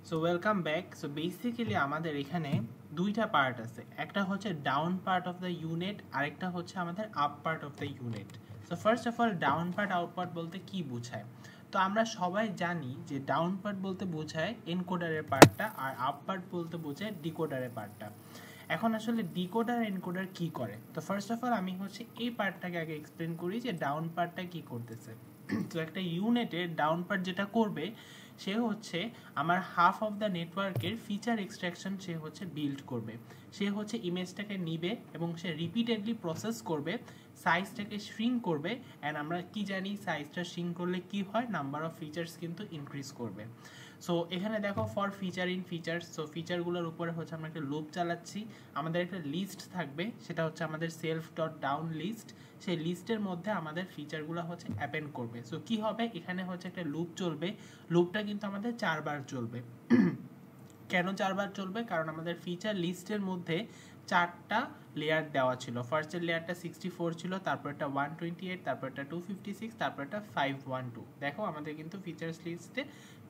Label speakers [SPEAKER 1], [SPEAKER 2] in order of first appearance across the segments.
[SPEAKER 1] So welcome back. So basically আমাদের এখানে দুইটা পার্ট আছে, একটা হচ্ছে down part of the unit, আরেকটা হচ্ছে আমাদের up part of the unit. So first of all down part out part বলতে কি বোঝায়? তো আমরা সবাই জানি যে ডাউন পার্ট বলতে বোঝায় এনকোডারের পার্টটা, আর আপ পার্ট বলতে বোঝায় ডিকোডারের পার্টটা। এখন আসলে ডিকোডার এনকোডার কি করে? তো ফার্স্ট অফ অল আমি হচ্ছে এই পার্টটাকে আগে এক্সপ্লেন করি যে ডাউন পার্টটা কি করতেছে। তো একটা ইউনিটের ডাউন পার্ট যেটা করবে, সে হচ্ছে আমার হাফ অফ দ্য নেটওয়ার্কের ফিচার এক্সট্রাকশন সে হচ্ছে বিল্ড করবে। সে হচ্ছে ইমেজটাকে নিবে এবং সে রিপিটেডলি প্রসেস করবে, সাইজটাকে শ্রিঙ্ক করবে। অ্যান্ড আমরা কি জানি সাইজটা শ্রিঙ্ক করলে কি হয়, নাম্বার অফ ফিচার্স কিন্তু ইনক্রিজ করবে। সো এখানে দেখো for feature in features, so ফিচারগুলোর উপরে হচ্ছে আমরা একটা লুপ চালাচ্ছি। আমাদের একটা লিস্ট থাকবে, সেটা হচ্ছে আমাদের সেলফ ডট ডাউন লিস্ট। সেই লিস্টের মধ্যে আমাদের ফিচারগুলো হচ্ছে অ্যাপেন্ড করবে। সো কি হবে, এখানে হচ্ছে একটা লুপ চলবে। লুপটা কিন্তু আমাদের 4 বার চলবে। কেন 4 বার চলবে? কারণ আমাদের ফিচার লিস্টের মধ্যে 4টা লেয়ার দেওয়া ছিল। ফার্স্টের লেয়ারটা 64 ছিল, তারপর একটা 128, তারপর একটা 256, তারপর একটা 512। দেখো আমাদের কিন্তু ফিচার্স লিস্টে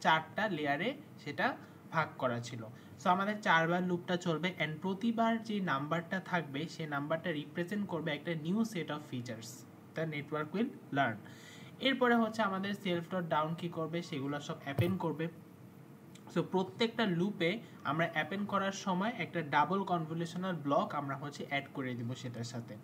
[SPEAKER 1] 4টা লেয়ারে সেটা ভাগ করা ছিল। সো আমাদের 4 বার লুপটা চলবে, অ্যান্ড প্রতিবার যে নাম্বারটা থাকবে সে নাম্বারটা রিপ্রেজেন্ট করবে একটা new set of features the network will learn. এরপরে হচ্ছে আমাদের সেলফ ডট ডাউন কি করবে, সেগুলো সব অ্যাপেন্ড করবে। সো প্রত্যেকটা লুপে আমরা অ্যাপেন্ড করার সময় একটা ডাবল কনভলিউশনাল ব্লক আমরা হচ্ছে অ্যাড করে দিব সেটার সাথে।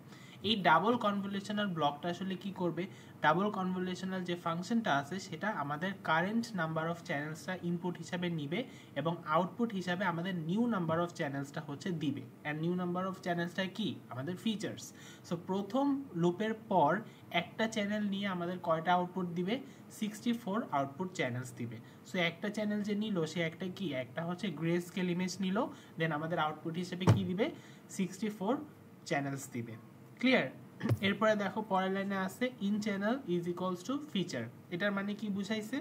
[SPEAKER 1] এই ডাবল কনভলিউশনাল ব্লকটা আসলে কি করবে, ডাবল কনভলিউশনাল যে ফাংশনটা আছে সেটা আমাদের কারেন্ট নাম্বার অফ চ্যানেলসটা ইনপুট হিসাবে নিবে এবং আউটপুট হিসাবে আমাদের নিউ নাম্বার অফ চ্যানেলসটা হচ্ছে দিবে। অ্যান্ড নিউ নাম্বার অফ চ্যানেলসটা কি, আমাদের ফিচার্স। সো প্রথম লুপের পর একটা চ্যানেল নিয়ে আমাদের কয়টা আউটপুট দিবে, 64 আউটপুট চ্যানেলস দিবে। সো একটা চ্যানেল যে নিল সে একটা কি, একটা হচ্ছে গ্রে স্কেল ইমেজ নিল, দেন আমাদের আউটপুট হিসেবে কি দিবে, 64 চ্যানেলস দিবে। ক্লিয়ার? এরপরে দেখো পরের লাইনে আছে in channel is equals two feature. এটার মানে কি বুঝাইছে?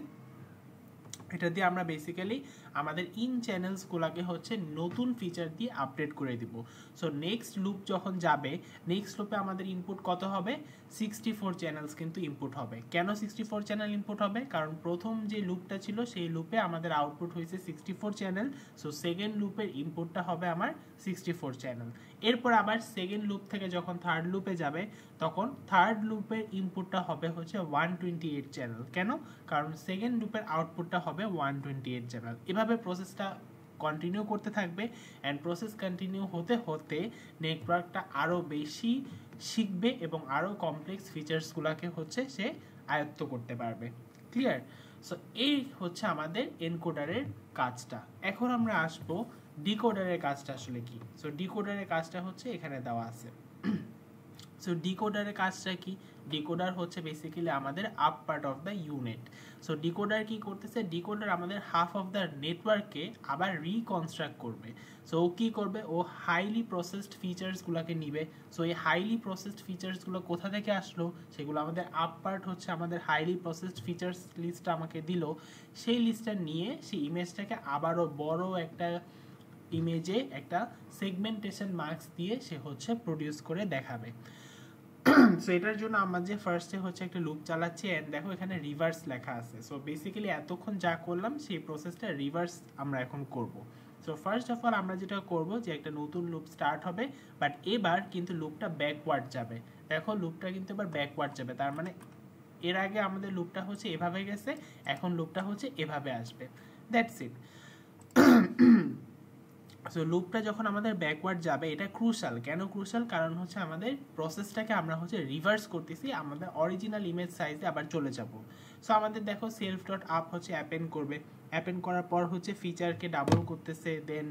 [SPEAKER 1] এটা দিয়ে আমরা বেসিক্যালি আমাদের ইন চ্যানেলসগুলোকে হচ্ছে নতুন ফিচার দিয়ে আপডেট করে দিব। সো নেক্সট লুপ যখন যাবে, নেক্সট লুপে আমাদের ইনপুট কত হবে, 64 চ্যানেলস কিন্তু ইনপুট হবে। কেন 64 চ্যানেল ইনপুট হবে? কারণ প্রথম যে লুপটা ছিল সেই লুপে আমাদের আউটপুট হয়েছে 64 চ্যানেল। সো সেকেন্ড লুপের ইনপুটটা হবে আমার 64 চ্যানেল। এরপর আবার সেকেন্ড লুপ থেকে যখন থার্ড লুপে যাবে, তখন থার্ড লুপের ইনপুটটা হবে হচ্ছে 128 চ্যানেল। কেন? কারণ সেকেন্ড লুপের আউটপুটটা হবে 128 চ্যানেল। এভাবে প্রসেসটা কন্টিনিউ করতে থাকবে, অ্যান্ড প্রসেস কন্টিনিউ হতে হতে নেটওয়ার্কটা আরও বেশি শিখবে এবং আরও কমপ্লেক্স ফিচার্সগুলোকে হচ্ছে সে আয়ত্ত করতে পারবে। ক্লিয়ার? সো এই হচ্ছে আমাদের এনকোডারের কাজটা। এখন আমরা আসবো ডিকোডারের কাজটা আসলে কি। সো ডিকোডারের কাজটা হচ্ছে এখানে দেওয়া আছে। সো ডিকোডারের কাজটা কি? ডিকোডার হচ্ছে বেসিক্যালি আমাদের up part of the unit. So decoder কি করতেছে, ডিকোডার আমাদের হাফ অফ দ্য নেটওয়ার্ককে আবার রিকনস্ট্রাক্ট করবে। সো ও কী করবে, ও হাইলি প্রসেসড ফিচার্সগুলোকে নিবে। সো এই হাইলি প্রসেসড ফিচার্সগুলো কোথা থেকে আসলো, সেগুলো আমাদের আপ পার্ট হচ্ছে আমাদের হাইলি প্রসেসড ফিচার্স লিস্টটা আমাকে দিল। সেই লিস্টটা নিয়ে সেই ইমেজটাকে আবারও বড় একটা ইমেজে একটা সেগমেন্টেশন মার্কস দিয়ে সে হচ্ছে প্রডিউস করে দেখাবে। সো এটার জন্য আমরা যে ফার্স্টে হচ্ছে একটা লুপ চালাচ্ছি, অ্যান্ড দেখো এখানে রিভার্স লেখা আছে। সো বেসিক্যালি এতক্ষণ যা করলাম সেই প্রসেসটা রিভার্স আমরা এখন করব। সো ফার্স্ট অফ অল আমরা যেটা করব যে একটা নতুন লুপ স্টার্ট হবে, বাট এবার কিন্তু লুপটা ব্যাকওয়ার্ড যাবে। দেখো লুপটা কিন্তু এবার ব্যাকওয়ার্ড যাবে, তার মানে এর আগে আমাদের লুপটা হচ্ছে এভাবে গেছে, এখন লুপটা হচ্ছে এভাবে আসবে। That's it. সো লুপটা যখন আমাদের ব্যাকওয়ার্ড যাবে, এটা ক্রুশাল। কেন ক্রুশাল? কারণ হচ্ছে আমাদের প্রসেসটাকে আমরা হচ্ছে রিভার্স করতেছি, আমাদের অরিজিনাল ইমেজ সাইজে আবার চলে যাব। সো আমাদের দেখো সেলফ ডট আপ হচ্ছে অ্যাপেন্ড করবে, অ্যাপেন্ড করার পর হচ্ছে ফিচারকে ডাবল করতেছে, দেন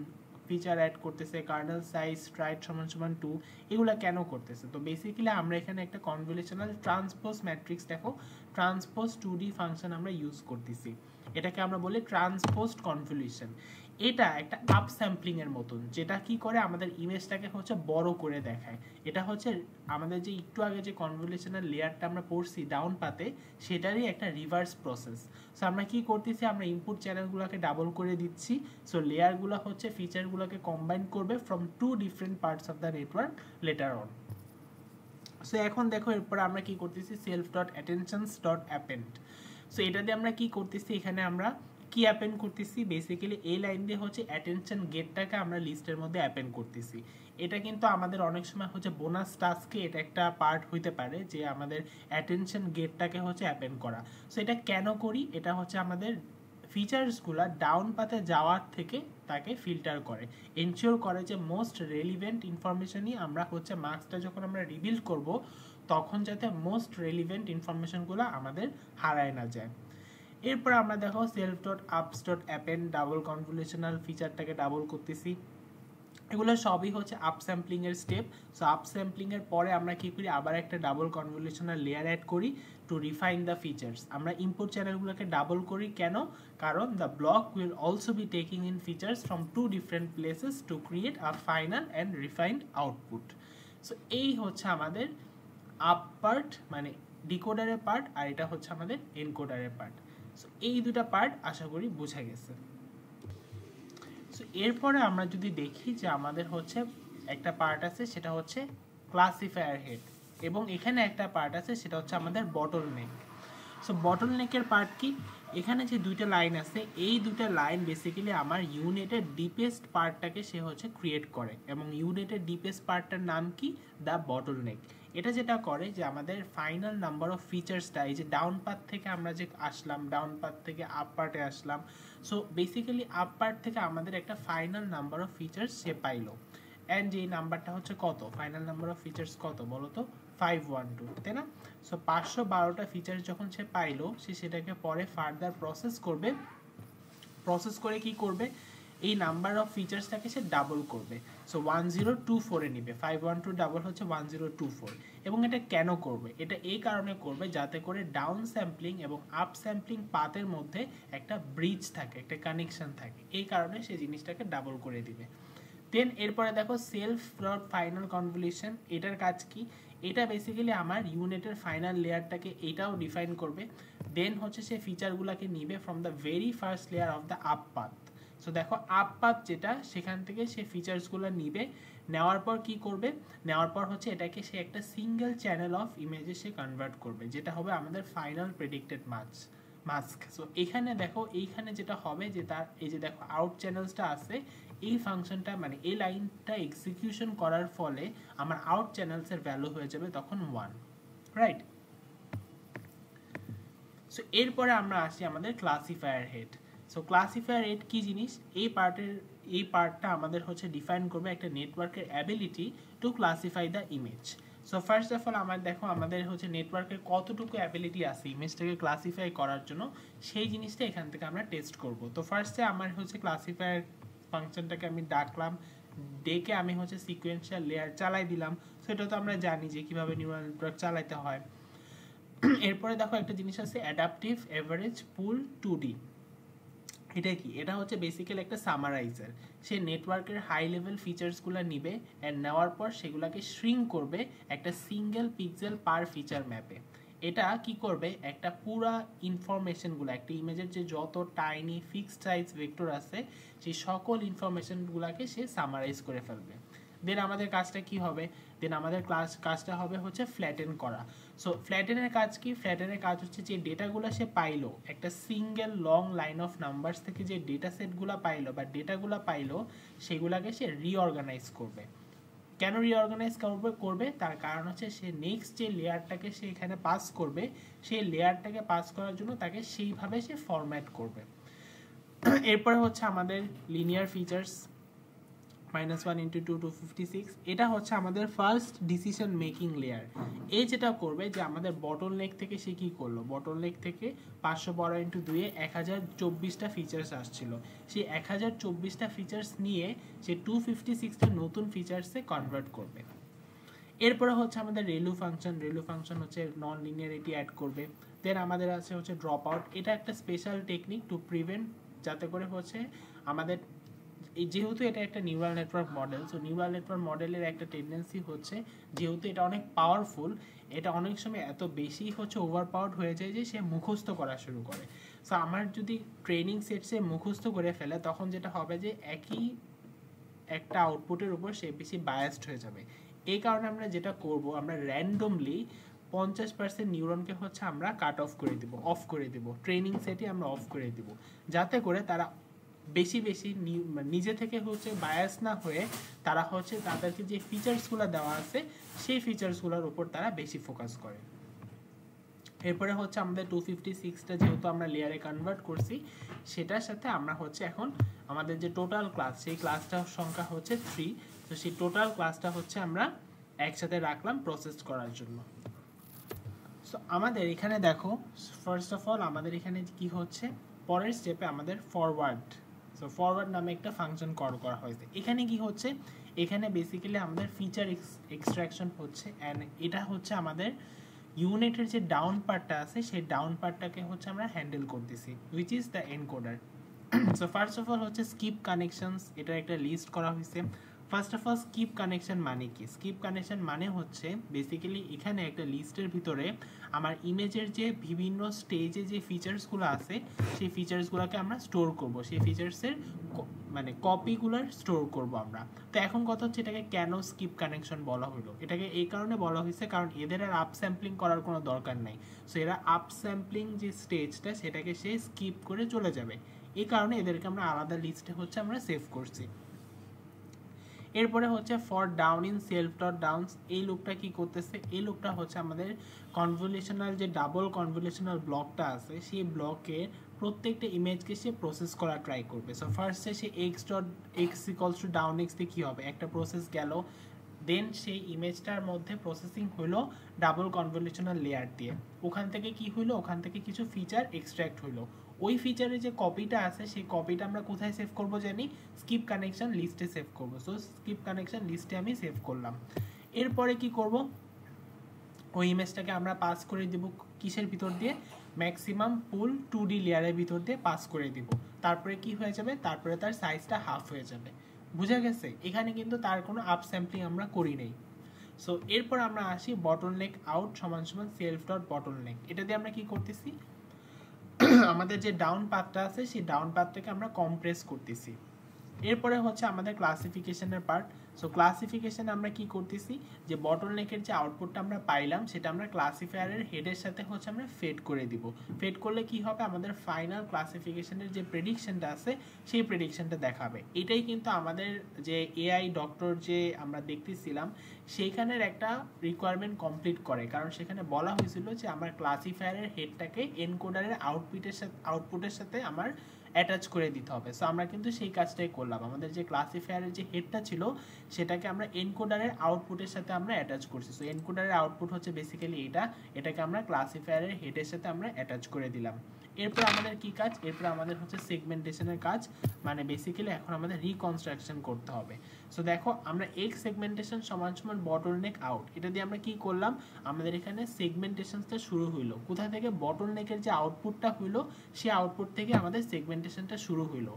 [SPEAKER 1] ফিচার অ্যাড করতেছে, কার্নেল সাইজ স্ট্রাইট সমান সমান 2। এগুলো কেন করতেছে? তো বেসিক্যালি আমরা এখানে একটা কনভলিউশনাল ট্রান্সপোজ ম্যাট্রিক্স, দেখো ট্রান্সপোজ 2D ফাংশন আমরা ইউজ করতেছি। এটাকে আমরা বলি ট্রান্সপোজড কনভলিউশন। এটা একটা আপ স্যাম্পলিং এর মতন, যেটা কি করে আমাদের ইমেজটাকে হচ্ছে বড় করে দেখায়। এটা হচ্ছে আমাদের যে একটু আগে যে কনভলিউশনাল লেয়ারটা আমরা পড়ছি ডাউন পাতে, সেটারই একটা রিভার্স প্রসেস। সো আমরা কি করতেছি, আমরা ইনপুট চ্যানেলগুলোকে ডাবল করে দিচ্ছি। সো লেয়ারগুলো হচ্ছে ফিচারগুলোকে কম্বাইন করবে from 2 different parts of the network later on. So এখন দেখো এরপর আমরা কি করতেছি, self dot attentions dot append. So এটা দিয়ে আমরা কি করতেছি, এখানে আমরা কি অ্যাপেন্ড করতেছি, বেসিক্যালি এই লাইন দিয়ে হচ্ছে অ্যাটেনশন গেটটাকে আমরা লিস্টের মধ্যে অ্যাপেন্ড করতেছি। এটা কিন্তু আমাদের অনেক সময় হচ্ছে বোনাস টাস্কে এটা একটা পার্ট হইতে পারে যে আমাদের অ্যাটেনশন গেটটাকে হচ্ছে অ্যাপেন্ড করা। সো এটা কেন করি, এটা হচ্ছে আমাদের ফিচার্সগুলো ডাউন পাতে যাওয়ার থেকে তাকে ফিল্টার করে, এনশিওর করে যে মোস্ট রেলিভেন্ট ইনফরমেশনই আমরা হচ্ছে মার্কসটা যখন আমরা রিবিল করব তখন যাতে মোস্ট রেলিভেন্ট ইনফরমেশনগুলো আমাদের হারায় না যায়। এরপর আমরা দেখো সেলফ ডট আপস ডট অ্যাপেন্ড ডাবল কনভলিউশনাল ফিচারটাকে ডাবল করতেছি। এগুলো সবই হচ্ছে আপস্যাম্পলিং এর স্টেপ। সো আপস্যাম্পলিং এর পরে আমরা কি করি, আবার একটা ডাবল কনভলিউশনাল লেয়ার অ্যাড করি টু রিফাইন দ্য ফিচার্স। আমরা ইনপুট চ্যানেলগুলোকে ডাবল করি কেন, কারণ the block will also be taking in features from two different places to create a final and refined output. So এই হচ্ছে আমাদের আপ পার্ট, মানে ডিকোডারের পার্ট, আর এটা হচ্ছে আমাদের এনকোডারের পার্ট। সো এই দুটা পার্ট আশা করি বোঝা গেছে। সো এরপরে আমরা যদি দেখি যে আমাদের হচ্ছে একটা পার্ট আছে সেটা হচ্ছে ক্লাসিফায়ার হেড, এবং এখানে একটা পার্ট আছে সেটা হচ্ছে আমাদের বটল নেক। সো বটল নেকের পার্ট কি, এখানে যে দুইটা লাইন আছে এই দুইটা লাইন বেসিক্যালি আমার ইউনিটের ডিপেস্ট পার্টটাকে সে হচ্ছে ক্রিয়েট করে, এবং ইউনিটের ডিপেস্ট পার্টটার নাম কি, দ্য বটল নেক। এটা যেটা করে যে আমাদের ফাইনাল নাম্বার অফ ফিচার্সটা, এই যে ডাউন পাথ থেকে আমরা যে আসলাম, ডাউন পাথ থেকে আপ পার্টে আসলাম, সো বেসিক্যালি আপ পার্ট থেকে আমাদের একটা ফাইনাল নাম্বার অফ ফিচার্স সে পাইলো, অ্যান্ড যে নাম্বারটা হচ্ছে কত, ফাইনাল নাম্বার অফ ফিচার্স কত বলো তো, 512, তাই না? সো 512টা ফিচার্স যখন সে পাইলো, সে সেটাকে পরে ফার্দার প্রসেস করবে, প্রসেস করে কি করবে, এই নাম্বার অফ ফিচার্সটাকে সে ডাবল করবে। সো 1024 এ নিবে, 512 ডাবল হচ্ছে 1024। এবং এটা কেন করবে, এটা এই কারণে করবে যাতে করে ডাউন স্যাম্পলিং এবং আপ স্যাম্পলিং পাথের মধ্যে একটা ব্রিজ থাকে, একটা কানেকশন থাকে, এই কারণে সে জিনিসটাকে ডাবল করে দিবে। দেন এরপরে দেখো সেলফ ডট ফাইনাল কনভলিউশন, এটার কাজ কি, এটা বেসিক্যালি আমার ইউনিটের ফাইনাল লেয়ারটাকে এটাও ডিফাইন করবে। দেন হচ্ছে সে ফিচারগুলোকে নিবে from the very first layer of the up path. So দেখো আপ পাথ যেটা, সেখান থেকে সে ফিচার্সগুলো নিবে, নেওয়ার পর কি করবে, নেওয়ার পর হচ্ছে এটাকে সে একটা সিঙ্গেল চ্যানেল অফ ইমেজে সে কনভার্ট করবে, যেটা হবে আমাদের ফাইনাল প্রেডিক্টেড মাস্ক। সো এখানে দেখো এইখানে যেটা হবে যে তার এই যে দেখো আউট চ্যানেলসটা আছে, এই ফাংশনটা মানে এই লাইনটা এক্সিকিউশন করার ফলে আমার আউট চ্যানেলসের ভ্যালু হয়ে যাবে তখন 1, রাইট? সো এরপরে আমরা আসি আমাদের classifier head. So classifier head কি জিনিস, এই পার্টটা আমাদের হচ্ছে ডিফাইন করবে একটা নেটওয়ার্কের ability to classify the image. So first of all আমাদের হচ্ছে নেটওয়ার্কের কতটুকু অ্যাবিলিটি আছে ইমেজটাকে ক্লাসিফাই করার জন্য, সেই জিনিসটা এখান থেকে আমরা টেস্ট করব। তো ফার্স্টে আমার হচ্ছে ক্লাসিফায়ার ফাংশনটাকে আমি ডাকলাম, ডেকে আমি হচ্ছে সিকোয়েন্সিয়াল লেয়ার চালাই দিলাম। সেটা তো আমরা জানি যে কিভাবে নিউরাল নেটওয়ার্ক চালাতে হয়। এরপরে দেখো একটা জিনিস আছে অ্যাডাপটিভ এভারেজ পুল 2D। এটা কি, এটা হচ্ছে বেসিক্যালি একটা সামারাইজার। সে নেটওয়ার্কের হাই লেভেল ফিচার্সগুলো নিবে, অ্যান্ড নেওয়ার পর সেগুলোকে শ্রিঙ্ক করবে একটা সিঙ্গেল পিক্সেল পার ফিচার ম্যাপে। এটা কি করবে, একটা পুরা ইনফরমেশনগুলো, একটা ইমেজের যে যত টাইনি ফিক্সড সাইজ ভেক্টর আছে সেই সকল ইনফরমেশনগুলোকে সে সামারাইজ করে ফেলবে। দেন আমাদের কাজটা কি হবে, দেন আমাদের কাজটা হবে হচ্ছে ফ্ল্যাটেন করা। সো ফ্ল্যাটেনের কাজ কি, ফ্ল্যাটেনের কাজ হচ্ছে যে ডেটাগুলো সে পাইলো, একটা single long line of numbers থেকে যে ডেটা সেটগুলো পাইলো বা ডেটাগুলো পাইলো, সেগুলোকে সে রিঅর্গানাইজ করবে। কেন রিঅর্গানাইজ করবে, তার কারণ হচ্ছে সে নেক্সট যে লেয়ারটাকে সে এখানে পাস করবে, সেই লেয়ারটাকে পাস করার জন্য তাকে সেইভাবে সে ফরম্যাট করবে। এরপরে হচ্ছে আমাদের লিনিয়ার ফিচার্স -1 × 2 to 56, এটা হচ্ছে আমাদের ফার্স্ট ডিসিশন মেকিং লেয়ার। এই যেটা করবে যে আমাদের বটল নেক থেকে সে কি করলো, বটল নেক থেকে 512 × 2 এ 1024টা ফিচার্স আসছিল, সেই 1024টা ফিচার্স নিয়ে সে 256টা নতুন ফিচার্সে কনভার্ট করবে। এরপরে হচ্ছে আমাদের রেলু ফাংশন হচ্ছে নন লিনিয়ারিটি অ্যাড করবে। দেন আমাদের আছে হচ্ছে ড্রপ আউট, এটা একটা স্পেশাল টেকনিক টু প্রিভেন্ট, যাতে করে হচ্ছে আমাদের যেহেতু এটা একটা neural network model, so neural network মডেলের একটা টেন্ডেন্সি হচ্ছে যেহেতু এটা অনেক পাওয়ারফুল, এটা অনেক সময় এত বেশি হচ্ছে ওভার পাওয়ার্ড হয়ে যায় যে সে মুখস্থ করা শুরু করে। সো আমার যদি ট্রেনিং সেট সে মুখস্থ করে ফেলে, তখন যেটা হবে যে একই একটা আউটপুটের উপর সে বেশি বায়াসড হয়ে যাবে। এই কারণে আমরা যেটা করব, আমরা র্যান্ডমলি 50% নিউরনকে হচ্ছে আমরা কাট অফ করে দিব, অফ করে দিব, ট্রেনিং সেটে আমরা অফ করে দিব, যাতে করে তারা বেশি বেশি নিজে থেকে হচ্ছে বায়াস না হয়ে তারা হচ্ছে তাদেরকে যে ফিচার্সগুলো দেওয়া আছে সেই ফিচার্সগুলোর উপর তারা বেশি ফোকাস করে। এরপরে হচ্ছে আমাদের 256টা যেহেতু আমরা লেয়ারে কনভার্ট করছি, সেটার সাথে আমরা হচ্ছে এখন আমাদের যে টোটাল ক্লাস, সেই ক্লাসটার সংখ্যা হচ্ছে 3। তো সেই টোটাল ক্লাসটা হচ্ছে আমরা একসাথে রাখলাম প্রসেস করার জন্য। সো আমাদের এখানে দেখো, ফার্স্ট অফ অল আমাদের এখানে কি হচ্ছে, পরের স্টেপে আমাদের ফরওয়ার্ড, সো ফরওয়ার্ড নামে একটা ফাংশন কল করা হয়েছে। এখানে কি হচ্ছে, এখানে বেসিক্যালি আমাদের ফিচার এক্সট্রাকশন হচ্ছে, অ্যান্ড এটা হচ্ছে আমাদের ইউনিটের যে ডাউন পার্টটা আছে সেই ডাউন পার্টটাকে হচ্ছে আমরা হ্যান্ডেল করতেছি, which is the encoder. So first of all হচ্ছে স্কিপ কানেকশনস, এটার একটা লিস্ট করা হয়েছে। First of all skip connection মানে কি? স্কিপ কানেকশন মানে হচ্ছে বেসিক্যালি এখানে একটা লিস্টের ভিতরে আমার ইমেজের যে বিভিন্ন স্টেজে যে ফিচার্সগুলো আছে সেই ফিচার্সগুলোকে আমরা স্টোর করব, সেই ফিচার্সের মানে কপিগুলোর স্টোর করব আমরা। তো এখন কথা হচ্ছে এটাকে কেন স্কিপ কানেকশন বলা হলো? এটাকে এই কারণে বলা হয়েছে কারণ এদের আর আপ স্যাম্পলিং করার কোনো দরকার নাই। সো এরা আপ স্যাম্পলিং যে স্টেজটা সেটাকে সে স্কিপ করে চলে যাবে, এই কারণে এদেরকে আমরা আলাদা লিস্টে হচ্ছে আমরা সেভ করছি। এরপরে হচ্ছে for down in self dot downs, এই লুপটা কি করতেছে? এই লুপটা হচ্ছে আমাদের কনভলিউশনাল যে ডাবল কনভলিউশনাল ব্লকটা আছে সেই ব্লকের প্রত্যেকটা ইমেজকে সে প্রসেস করা ট্রাই করবে। সো ফার্স্টে সে X dot X equals to down X দিয়ে কী হবে, একটা প্রসেস গেল, দেন সেই ইমেজটার মধ্যে প্রসেসিং হলো ডাবল কনভলিউশনাল লেয়ার দিয়ে, ওখান থেকে কি হইলো, ওখান থেকে কিছু ফিচার এক্সট্র্যাক্ট হইলো, ওই ফিচারে যে কপিটা আছে সেই কপিটা আমরা কোথায় সেভ করব জানি? স্কিপ কানেকশন লিস্টে সেভ করব। সো স্কিপ কানেকশন লিস্টে আমি সেভ করলাম। এরপরে কি করব, ওই ইমেজটাকে আমরা পাস করে দিব কিসের ভিতর দিয়ে? ম্যাক্সিমাম পুল 2D লেয়ারের ভিতর দিয়ে পাস করে দিব। তারপরে কি হয়ে যাবে? তারপরে তার সাইজটা হাফ হয়ে যাবে। বুঝা গেছে? এখানে কিন্তু তার কোনো আপ স্যাম্পলিং আমরা করি নাই। সো এরপর আমরা আসি বটলনেক আউট সমান সমান সেলফ ডট বটলনেক। এটা দিয়ে আমরা কি করতেছি, আমাদের যে ডাউন পাথটা আছে সেই ডাউন পাথটাকে আমরা কম্প্রেস করতেছি। এরপরে হচ্ছে আমাদের ক্লাসিফিকেশনের পার্ট। সো ক্লাসিফিকেশন আমরা কি করতেছি, যে বটলনেকের যে আউটপুটটা আমরা পাইলাম সেটা আমরা ক্লাসিফায়ারের হেডের সাথে হচ্ছে আমরা ফেড করে দিব। ফেড করলে কি হবে, আমাদের ফাইনাল ক্লাসিফিকেশনের যে প্রেডিকশনটা আছে সেই প্রেডিকশনটা দেখাবে। এটাই কিন্তু আমাদের যে এআই ডক্টর যে আমরা দেখতেছিলাম সেইখানের একটা রিকোয়ারমেন্ট কমপ্লিট করে, কারণ সেখানে বলা হয়েছিল যে আমার ক্লাসিফায়ারের হেডটাকে এনকোডারের আউটপুটের সাথে আমার অ্যাটাচ করে দিতে হবে। সো আমরা কিন্তু সেই কাজটাই করলাম, আমাদের যে ক্লাসিফায়ারের যে হেডটা ছিল সেটাকে আমরা এনকোডারের আউটপুটের সাথে আমরা অ্যাটাচ করছি। সো এনকোডারের আউটপুট হচ্ছে বেসিক্যালি এটাকে আমরা ক্লাসিফায়ারের হেডের সাথে আমরা অ্যাটাচ করে দিলাম। এরপর আমাদের কি কাজ, এরপর আমাদের হচ্ছে সেগমেন্টেশনের কাজ, মানে বেসিক্যালি এখন আমাদের রিকনস্ট্রাকশন করতে হবে। সো দেখো আমরা এক্স সেগমেন্টেশন সমান সমান বটলনেক আউট, এটা দিয়ে আমরা কি করলাম, আমাদের এখানে সেগমেন্টেশনটা শুরু হইলো কোথা থেকে? বটলনেকের যে আউটপুটটা হইলো সেই আউটপুট থেকে আমাদের সেগমেন্টেশনটা শুরু হইলো।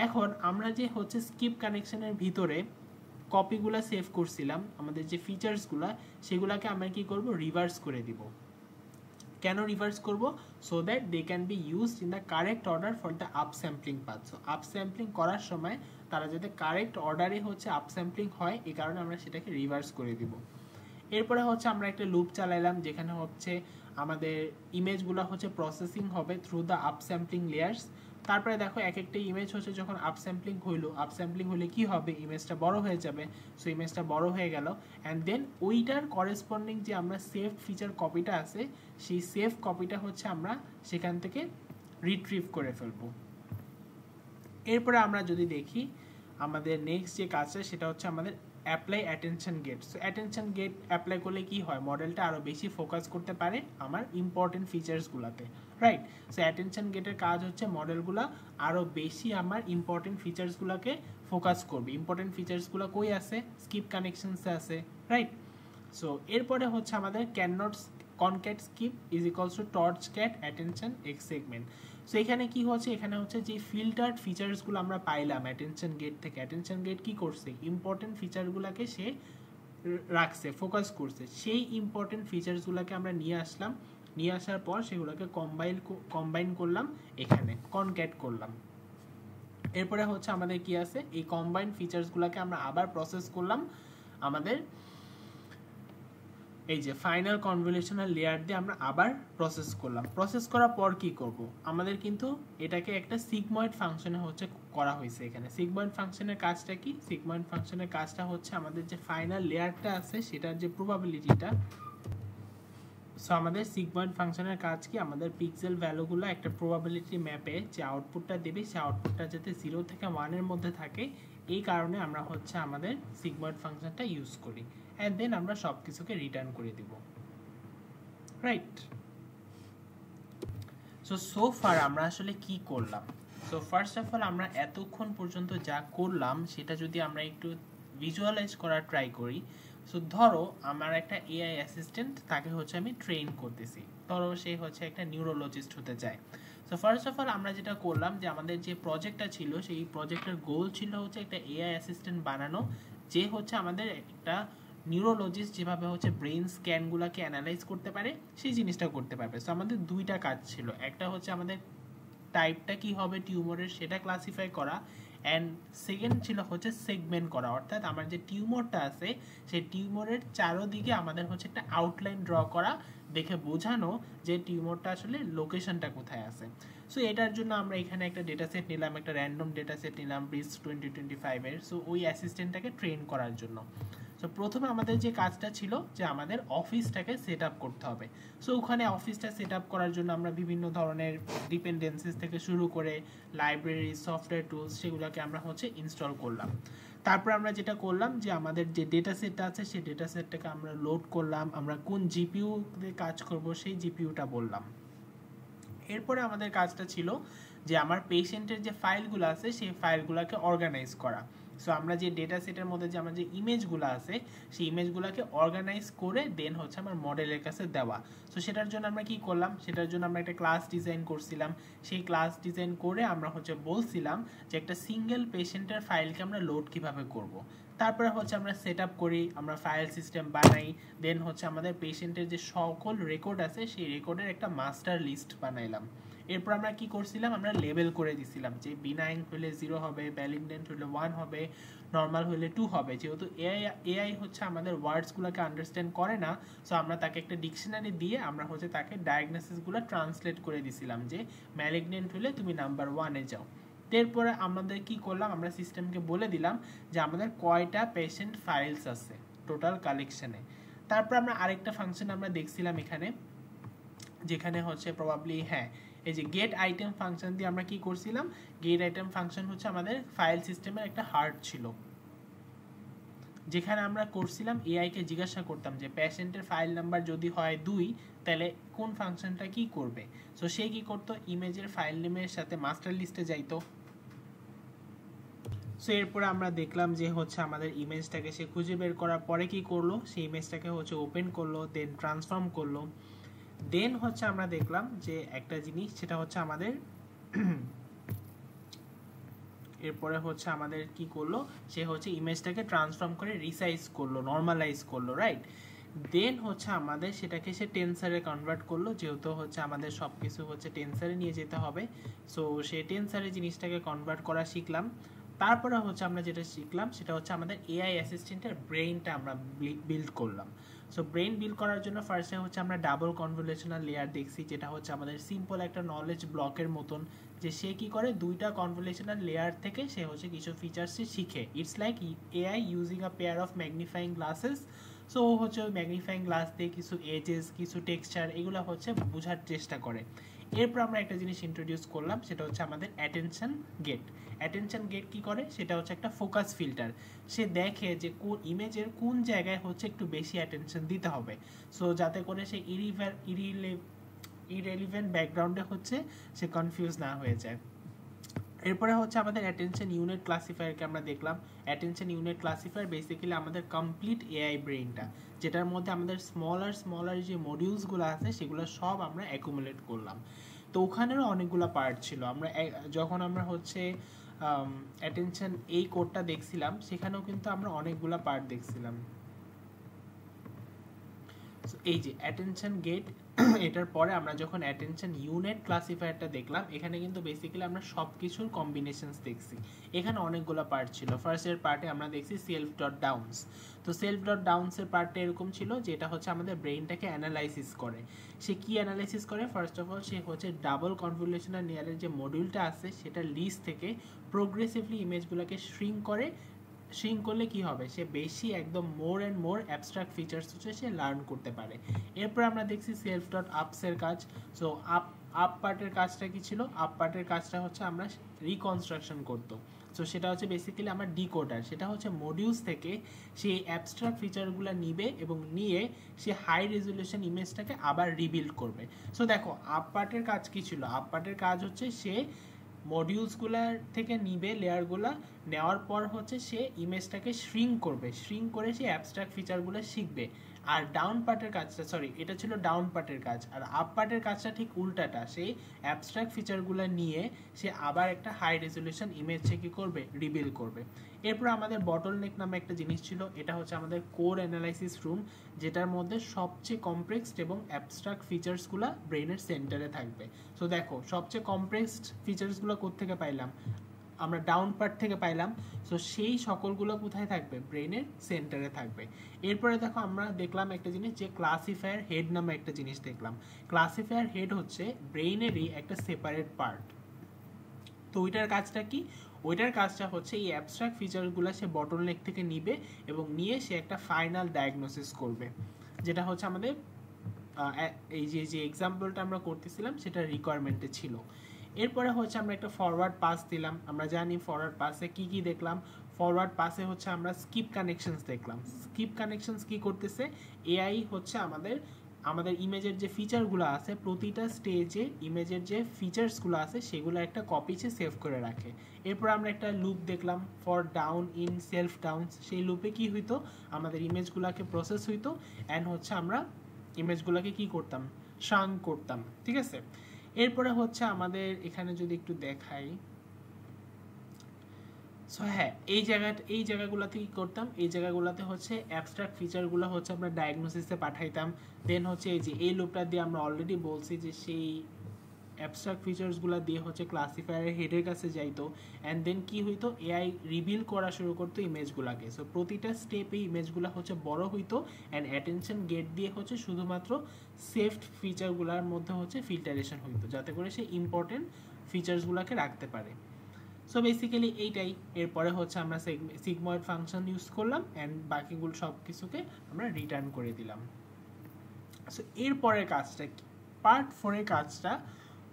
[SPEAKER 1] এখন আমরা যে হচ্ছে স্কিপ কানেকশনের ভিতরে কপিগুলো সেভ করছিলাম, আমাদের যে ফিচার্সগুলো সেগুলোকে আমরা কি করব, রিভার্স করে দিব। কেন রিভার্স করব? So that they can be used in the correct order for the up sampling path. So up sampling করার সময় তারা যাতে কারেক্ট অর্ডারে হচ্ছে আপ স্যাম্পলিং হয়, এই কারণে আমরা সেটাকে রিভার্স করে দিব। এরপরে হচ্ছে আমরা একটা লুপ চালাইলাম যেখানে হচ্ছে আমাদের ইমেজগুলো হচ্ছে প্রসেসিং হবে through the up sampling layers. তারপরে দেখো এক একটা ইমেজ হচ্ছে যখন আপ স্যাম্পলিং হলে কি হবে, ইমেজটা বড় হয়ে যাবে। সো ইমেজটা বড় হয়ে গেল, অ্যান্ড দেন ওইটার করেসপন্ডিং যে আমরা সেভ ফিচার কপিটা আছে সেই সেভ কপিটা হচ্ছে আমরা সেখান থেকে রিট্রিভ করে ফেলবো। এরপরে আমরা যদি দেখি আমাদের নেক্সট যে কাজটা সেটা হচ্ছে আমাদের apply attention gate. So attention gate apply করলে কি হয়, মডেলটা আরও বেশি ফোকাস করতে পারে আমার ইম্পর্টেন্ট ফিচার্সগুলোতে, রাইট? সো অ্যাটেনশন গেটের কাজ হচ্ছে মডেলগুলো আরও বেশি আমার ইম্পর্টেন্ট ফিচার্সগুলোকে ফোকাস করবে। ইম্পর্টেন্ট ফিচার্সগুলো কই আছে? স্কিপ কানেকশনসে আছে, রাইট? সো এরপরে হচ্ছে আমাদের cannot concat skip is equals to torch cat attention X segment. So এখানে কি হচ্ছে, এখানে হচ্ছে যে ফিল্টার্ড ফিচার্সগুলো আমরা পাইলাম অ্যাটেনশন গেট থেকে, অ্যাটেনশন গেট কি করছে, ইম্পর্টেন্ট ফিচারগুলোকে সে রাখছে, ফোকাস করছে। সেই ইম্পর্টেন্ট ফিচার্সগুলোকে আমরা নিয়ে আসলাম, নিয়ে আসার পর সেগুলোকে কম্বাইন করলাম, এখানে কনক্যাট করলাম। এরপরে হচ্ছে আমাদের কি আছে, এই কম্বাইন্ড ফিচার্সগুলোকে আমরা আবার প্রসেস করলাম আমাদের এই যে ফাইনাল কনভলিউশনাল লেয়ার দিয়ে আমরা আবার প্রসেস করলাম। প্রসেস করার পর কি করব, আমাদের কিন্তু এটাকে একটা সিগময়েড ফাংশনে হচ্ছে করা হয়েছে। এখানে সিগময়েড ফাংশনের কাজটা কি, সিগময়েড ফাংশনের কাজটা হচ্ছে আমাদের যে ফাইনাল লেয়ারটা আছে সেটার যে প্রবাবিলিটিটা। সো আমাদের সিগময়েড ফাংশনের কাজ কি, আমাদের পিক্সেল ভ্যালুগুলো একটা প্রবাবিলিটি ম্যাপে যে আউটপুটটা দেবে সেই আউটপুটটা যাতে 0 থেকে 1 এর মধ্যে থাকে, এই কারণে আমরা হচ্ছে আমাদের সিগময়েড ফাংশনটা ইউজ করি। অ্যান্ড দেন আমরা সব কিছুকে রিটার্ন করে দিব, রাইট? সো ফার আমরা আসলে কি করলাম? সো ফার্স্ট অফ অল আমরা এতক্ষণ পর্যন্ত যা করলাম সেটা যদি আমরা একটু ভিজুয়ালাইজ করার ট্রাই করি। সো ধরো আমার একটা এআই অ্যাসিস্ট্যান্ট, তাকে হচ্ছে আমি ট্রেন করতেছি, ধরো সে হচ্ছে একটা নিউরোলজিস্ট হতে চায়। সো ফার্স্ট অফ অল আমরা যেটা করলাম যে আমাদের যে প্রজেক্টটা ছিল সেই প্রজেক্টের গোল ছিল হচ্ছে একটা এআই অ্যাসিস্ট্যান্ট বানানো, যে হচ্ছে আমাদের একটা নিউরোলজিস্ট যেভাবে হচ্ছে ব্রেন স্ক্যানগুলোকে অ্যানালাইজ করতে পারে সেই জিনিসটা করতে পারবে। সো আমাদের দুইটা কাজ ছিল, একটা হচ্ছে আমাদের টাইপটা কি হবে টিউমারের সেটা ক্লাসিফাই করা, অ্যান্ড সেকেন্ড ছিল হচ্ছে সেগমেন্ট করা, অর্থাৎ আমার যে টিউমারটা আছে সেই টিউমারের চারোদিকে আমাদের হচ্ছে একটা আউটলাইন ড্র করা, দেখে বোঝানো যে টিউমারটা আসলে লোকেশনটা কোথায় আছে। সো এটার জন্য আমরা এখানে একটা ডেটা সেট নিলাম, একটা র্যান্ডম ডেটা সেট নিলাম ব্রিজ 2025-এর, সো ওই অ্যাসিস্ট্যান্টটাকে ট্রেন করার জন্য। সো প্রথমে আমাদের যে কাজটা ছিল যে আমাদের অফিসটাকে সেট আপ করতে হবে। সো ওখানে অফিসটা সেট আপ করার জন্য আমরা বিভিন্ন ধরনের ডিপেন্ডেন্সিস থেকে শুরু করে লাইব্রেরি, সফটওয়্যার টুলস, সেগুলোকে আমরা হচ্ছে ইনস্টল করলাম। তারপর আমরা যেটা করলাম যে আমাদের যে ডেটা সেটটা আছে সেই ডেটা সেটটাকে আমরা লোড করলাম, আমরা কোন জিপিইউতে কাজ করব সেই জিপিইউটা বললাম। এরপরে আমাদের কাজটা ছিল যে আমার পেশেন্টের যে ফাইলগুলো আছে সেই ফাইলগুলোকে অর্গানাইজ করা। সো আমরা যে ডেটা সেটের মধ্যে যে আমার যে ইমেজগুলো আছে সেই ইমেজগুলোকে অর্গানাইজ করে দেন হচ্ছে আমার মডেলের কাছে দেওয়া। সো সেটার জন্য আমরা কি করলাম, সেটার জন্য আমরা একটা ক্লাস ডিজাইন করছিলাম। সেই ক্লাস ডিজাইন করে আমরা হচ্ছে বলছিলাম যে একটা সিঙ্গেল পেশেন্টের ফাইলকে আমরা লোড কিভাবে করব। তারপরে হচ্ছে আমরা সেট আপ করি, আমরা ফাইল সিস্টেম বানাই, দেন হচ্ছে আমাদের পেশেন্টের যে সকল রেকর্ড আছে সেই রেকর্ডের একটা মাস্টার লিস্ট বানাইলাম। এরপর আমরা কি করছিলাম, আমরা লেবেল করে দিছিলাম যে বিনাইন হলে 0 হবে, ম্যালিগন্যান্ট হলে 1 হবে, নর্মাল হলে 2 হবে। যেহেতু এআই হচ্ছে আমাদের ওয়ার্ডসগুলোকে আন্ডারস্ট্যান্ড করে না, সো আমরা তাকে একটা ডিকশনারি দিয়ে আমরা হচ্ছে তাকে ডায়াগনোসিসগুলো ট্রান্সলেট করে দিছিলাম যে ম্যালিগন্যান্ট হলে তুমি নাম্বার 1-এ যাও। এরপরে আমাদের কি করলাম, আমরা সিস্টেমকে বলে দিলাম যে আমাদের কয়টা পেশেন্ট ফাইলস আছে টোটাল কালেকশনে। তারপর আমরা আরেকটা ফাংশন আমরা দেখছিলাম এখানে, যেখানে হচ্ছে প্রবাবলি এই যে গেট আইটেম ফাংশন দিয়ে আমরা কি করছিলাম, গেট আইটেম ফাংশন হচ্ছে আমাদের ফাইল সিস্টেমের একটা হার্ট ছিল, যেখানে আমরা করছিলাম এআই কে জিজ্ঞাসা করতাম যে পেশেন্টের ফাইল নাম্বার যদি হয় 2 তাহলে কোন ফাংশনটা কি করবে। সো সে কি করতো, ইমেজের ফাইল নেমের সাথে মাস্টার লিস্টে যাইতো। সো এরপরে আমরা দেখলাম যে হচ্ছে আমাদের ইমেজটাকে সে খুঁজে বের করার পরে কি করলো, সেই ইমেজটাকে হচ্ছে ওপেন করলো, দেন ট্রান্সফর্ম করলো। দেন হচ্ছে আমরা দেখলাম যে একটা জিনিস, সেটা হচ্ছে আমাদের এরপরে হচ্ছে আমাদের কি করলো, সে হচ্ছে ইমেজটাকে ট্রান্সফর্ম করে রিসাইজ করলো, নর্মালাইজ করলো, রাইট? দেন হচ্ছে আমাদের সেটাকে সে টেন্সারে কনভার্ট করলো, যেহেতু হচ্ছে আমাদের সব কিছু হচ্ছে টেন্সারে নিয়ে যেতে হবে। সো সে টেন্সারে জিনিসটাকে কনভার্ট করা শিখলাম। তারপরে হচ্ছে আমরা যেটা শিখলাম সেটা হচ্ছে আমাদের এআই অ্যাসিস্ট্যান্টের ব্রেইনটা আমরা বিল্ড করলাম। সো ব্রেইন বিল্ড করার জন্য ফার্স্টে হচ্ছে আমরা ডাবল কনভলিউশনাল লেয়ার দেখছি, যেটা হচ্ছে আমাদের সিম্পল একটা নলেজ ব্লকের মতন, যে সে কি করে দুইটা কনভলিউশনাল লেয়ার থেকে সে হচ্ছে কিছু ফিচার্স শিখে। It's like AI using a pair of magnifying glasses. So হচ্ছে ওই ম্যাগনিফাইং গ্লাস দিয়ে কিছু এজেস, কিছু টেক্সচার, এগুলো হচ্ছে বোঝার চেষ্টা করে। এরপর আমরা একটা জিনিস ইন্ট্রোডিউস করলাম, সেটা হচ্ছে আমাদের অ্যাটেনশন গেট। অ্যাটেনশন গেট কি করে, সেটা হচ্ছে একটা ফোকাস ফিল্টার। সে দেখে যে কোন ইমেজের কোন জায়গায় হচ্ছে একটু বেশি অ্যাটেনশন দিতে হবে, সো যাতে করে সে ইরেলিভেন্ট ব্যাকগ্রাউন্ডে হচ্ছে সে কনফিউজ না হয়ে যায়। এরপরে হচ্ছে আমাদের অ্যাটেনশন ইউনিট ক্লাসিফায়ারকে আমরা দেখলাম। অ্যাটেনশন ইউনিট ক্লাসিফায়ার বেসিক্যালি আমাদের কমপ্লিট এআই ব্রেইনটা, যেটার মধ্যে আমাদের স্মলার যে মডিউলসগুলো আছে সেগুলো সব আমরা অ্যাকুমুলেট করলাম। তো ওখানেরও অনেকগুলো পার্ট ছিল। আমরা যখন আমরা হচ্ছে অ্যাটেনশন এই কোডটা দেখছিলাম সেখানেও কিন্তু আমরা অনেকগুলো পার্ট দেখছিলাম। এই যে অ্যাটেনশন গেট এটার পরে আমরা যখন অ্যাটেনশন ইউনিট ক্লাসিফায়ারটা দেখলাম, এখানে কিন্তু বেসিক্যালি আমরা সব কিছুর কম্বিনেশনস দেখছি। এখানে অনেকগুলো পার্ট ছিল। ফার্স্টের পার্টে আমরা দেখছি সেলফ ডট ডাউনস। তো সেলফ ডট ডাউনসের পার্টটা এরকম ছিল যেটা হচ্ছে আমাদের ব্রেইনটাকে অ্যানালাইসিস করে। সে কি অ্যানালাইসিস করে? ফার্স্ট অফ অল সে হচ্ছে ডাবল কনভলিউশনাল লেয়ারের যে মডিউলটা আছে সেটা লিস্ট থেকে প্রোগ্রেসিভলি ইমেজগুলোকে শ্রিঙ্ক করে। শ্রিঙ্ক করলে কি হবে? সে বেশি একদম more and more abstract features হচ্ছে সে লার্ন করতে পারে। এরপর আমরা দেখছি সেলফ ডট আপসের কাজ। সো আপ পার্টের কাজটা কি ছিল? আপ পার্টের কাজটা হচ্ছে আমরা রিকনস্ট্রাকশন করতো। সো সেটা হচ্ছে বেসিক্যালি আমার ডিকোডার। সেটা হচ্ছে মডিউলস থেকে সেই অ্যাবস্ট্রাক্ট ফিচারগুলো নিবে এবং নিয়ে সে হাই রেজলিউশন ইমেজটাকে আবার রিবিল্ড করবে। সো দেখো আপ পার্টের কাজ কি ছিল? আপ পার্টের কাজ হচ্ছে সে মডিউলসগুলার থেকে নিবে লেয়ারগুলা, নেওয়ার পর হচ্ছে সে ইমেজটাকে শ্রিঙ্ক করবে, শ্রিঙ্ক করে সে অ্যাবস্ট্রাক্ট ফিচারগুলো শিখবে। আর ডাউন পার্টের কাজটা, সরি এটা ছিল ডাউন পার্টের কাজ, আর আপ পার্টের কাজটা ঠিক উল্টাটা। সেই অ্যাবস্ট্রাক্ট ফিচারগুলো নিয়ে সে আবার একটা হাই রেজলিউশন ইমেজ সে কী করবে? রিবিল করবে। এরপর আমাদের বটলনেক নামে একটা জিনিস ছিল। এটা হচ্ছে আমাদের কোর অ্যানালাইসিস রুম, যেটার মধ্যে সবচেয়ে কমপ্লেক্সড এবং অ্যাবস্ট্রাক্ট ফিচার্সগুলো ব্রেনের সেন্টারে থাকবে। সো দেখো সবচেয়ে কমপ্লেক্সড ফিচার্সগুলো কোত্থেকে পাইলাম? আমরা ডাউন পার্ট থেকে পাইলাম। সো সেই সকলগুলো কোথায় থাকবে? ব্রেনের সেন্টারে থাকবে। এরপরে দেখো আমরা দেখলাম একটা জিনিস, যে ক্লাসিফায়ার হেড নামে একটা জিনিস দেখলাম। ক্লাসিফায়ার হেড হচ্ছে ব্রেইনেরই একটা সেপারেট পার্ট। তো ওইটার কাজটা কি? ওইটার কাজটা হচ্ছে এই অ্যাবস্ট্রাক্ট ফিচারগুলো সে বটলনেক থেকে নিবে এবং নিয়ে সে একটা ফাইনাল ডায়াগনোসিস করবে, যেটা হচ্ছে আমাদের এই যে এক্সাম্পলটা আমরা করতেছিলাম সেটা রিকোয়ারমেন্টে ছিল। এরপরে হচ্ছে আমরা একটা ফরওয়ার্ড পাস দিলাম। আমরা জানি ফরওয়ার্ড পাসে কি কি দেখলাম। ফরওয়ার্ড পাসে হচ্ছে আমরা স্কিপ কানেকশনস দেখলাম। স্কিপ কানেকশনস কি করতেছে? এআই হচ্ছে আমাদের ইমেজের যে ফিচারগুলো আছে, প্রতিটা স্টেজে ইমেজের যে ফিচার্সগুলো আছে সেগুলো একটা কপি সে সেভ করে রাখে। এরপর আমরা একটা লুপ দেখলাম for down in self downs. সেই লুপে কি হইতো? আমাদের ইমেজগুলোকে প্রসেস হইতো অ্যান্ড হচ্ছে আমরা ইমেজগুলোকে কি করতাম? শ্রাঙ্ক করতাম। ঠিক আছে। এরপরে হচ্ছে আমাদের এখানে যদি একটু দেখাই, সো হ্যাঁ এই জায়গাগুলোতে কি করতাম? এই জায়গাগুলোতে হচ্ছে অ্যাবস্ট্রাক্ট ফিচারগুলো হচ্ছে আমরা ডায়াগনোসিসে পাঠাইতাম। দেন হচ্ছে এই লুপটা দিয়ে আমরা অলরেডি বলছি যে সেই অ্যাবস্ট্রাক্ট ফিচার্সগুলো দিয়ে হচ্ছে ক্লাসিফায়ারের হেডের কাছে যাইতো অ্যান্ড দেন কি হইতো? এআই রিভিল করা শুরু করতো ইমেজগুলোকে। সো প্রতিটা স্টেপে ইমেজগুলো হচ্ছে বড় হইতো অ্যান্ড অ্যাটেনশন গেট দিয়ে হচ্ছে শুধুমাত্র সেফড ফিচারগুলোর মধ্যে হচ্ছে ফিল্টারেশন হইতো, যাতে করে সে ইম্পর্টেন্ট ফিচার্সগুলোকে রাখতে পারে। সো বেসিক্যালি এইটাই। এরপরে হচ্ছে আমরা সিগময়েড ফাংশন ইউজ করলাম অ্যান্ড বাকিগুলো সব কিছুকে আমরা রিটার্ন করে দিলাম। সো এরপরের কাজটা কি? পার্ট 4-এর কাজটা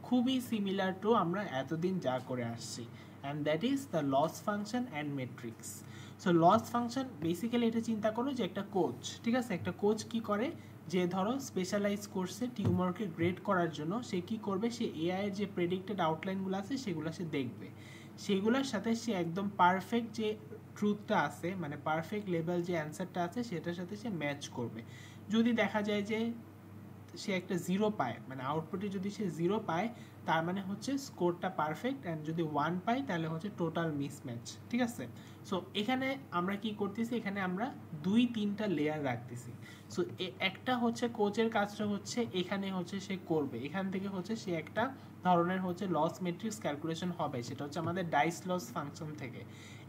[SPEAKER 1] খুবই সিমিলার টু আমরা এতদিন যা করে আসছি, and that is the loss function and metrics. So loss function basically এটা চিন্তা করো যে একটা কোচ, ঠিক আছে, একটা কোচ কি করে? যে ধরো স্পেশালাইজ কোর্সে টিউমারকে গ্রেড করার জন্য সে কি করবে? সে এআই এর যে প্রেডিক্টেড আউটলাইনগুলো আছে সেগুলো সে দেখবে, সেগুলোর সাথে সে একদম পারফেক্ট যে ট্রুথটা আছে, মানে পারফেক্ট লেভেল যে অ্যান্সারটা আছে সেটার সাথে সে ম্যাচ করবে। যদি দেখা যায় যে সে একটা 0 পায়, মানে আউটপুটে যদি সে 0 পায় তার মানে হচ্ছে স্কোরটা পারফেক্ট, অ্যান্ড যদি 1 পায় তাহলে হচ্ছে টোটাল মিসম্যাচ। ঠিক আছে। সো এখানে আমরা কি করতেছি? এখানে আমরা 2-3টা লেয়ার রাখতেছি। সো একটা হচ্ছে কোচের কাজটা হচ্ছে এখানে হচ্ছে সে করবে, এখান থেকে হচ্ছে সে একটা ধরনের হচ্ছে লস মেট্রিক্স ক্যালকুলেশন হবে, সেটা হচ্ছে আমাদের ডাইস লস ফাংশন থেকে।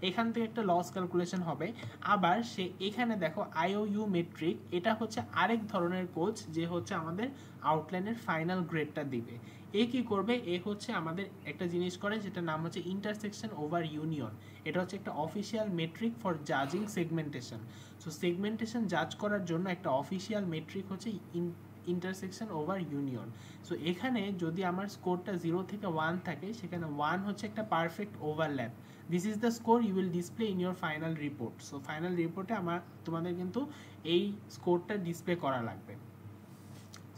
[SPEAKER 1] এখান থেকে একটা লস ক্যালকুলেশন হবে। আবার সে এখানে দেখো আইওইউ মেট্রিক, এটা হচ্ছে আরেক ধরনের কোচ যে হচ্ছে আমাদের আউটলাইনের ফাইনাল গ্রেডটা দিবে। এ কি করবে? এ হচ্ছে আমাদের একটা জিনিস করে যেটা নাম হচ্ছে ইন্টারসেকশন ওভার ইউনিয়ন। এটা হচ্ছে একটা অফিসিয়াল মেট্রিক ফর জাজিং সেগমেন্টেশন। সো সেগমেন্টেশন জাজ করার জন্য একটা অফিসিয়াল মেট্রিক হচ্ছে ইন্টারসেকশন ওভার ইউনিয়ন। সো এখানে যদি আমার স্কোরটা 0 থেকে 1 থাকে, সেখানে 1 হচ্ছে একটা perfect overlap. This is the score you will display in your final report. So final রিপোর্টে তোমাদের কিন্তু এই স্কোরটা ডিসপ্লে করা লাগবে।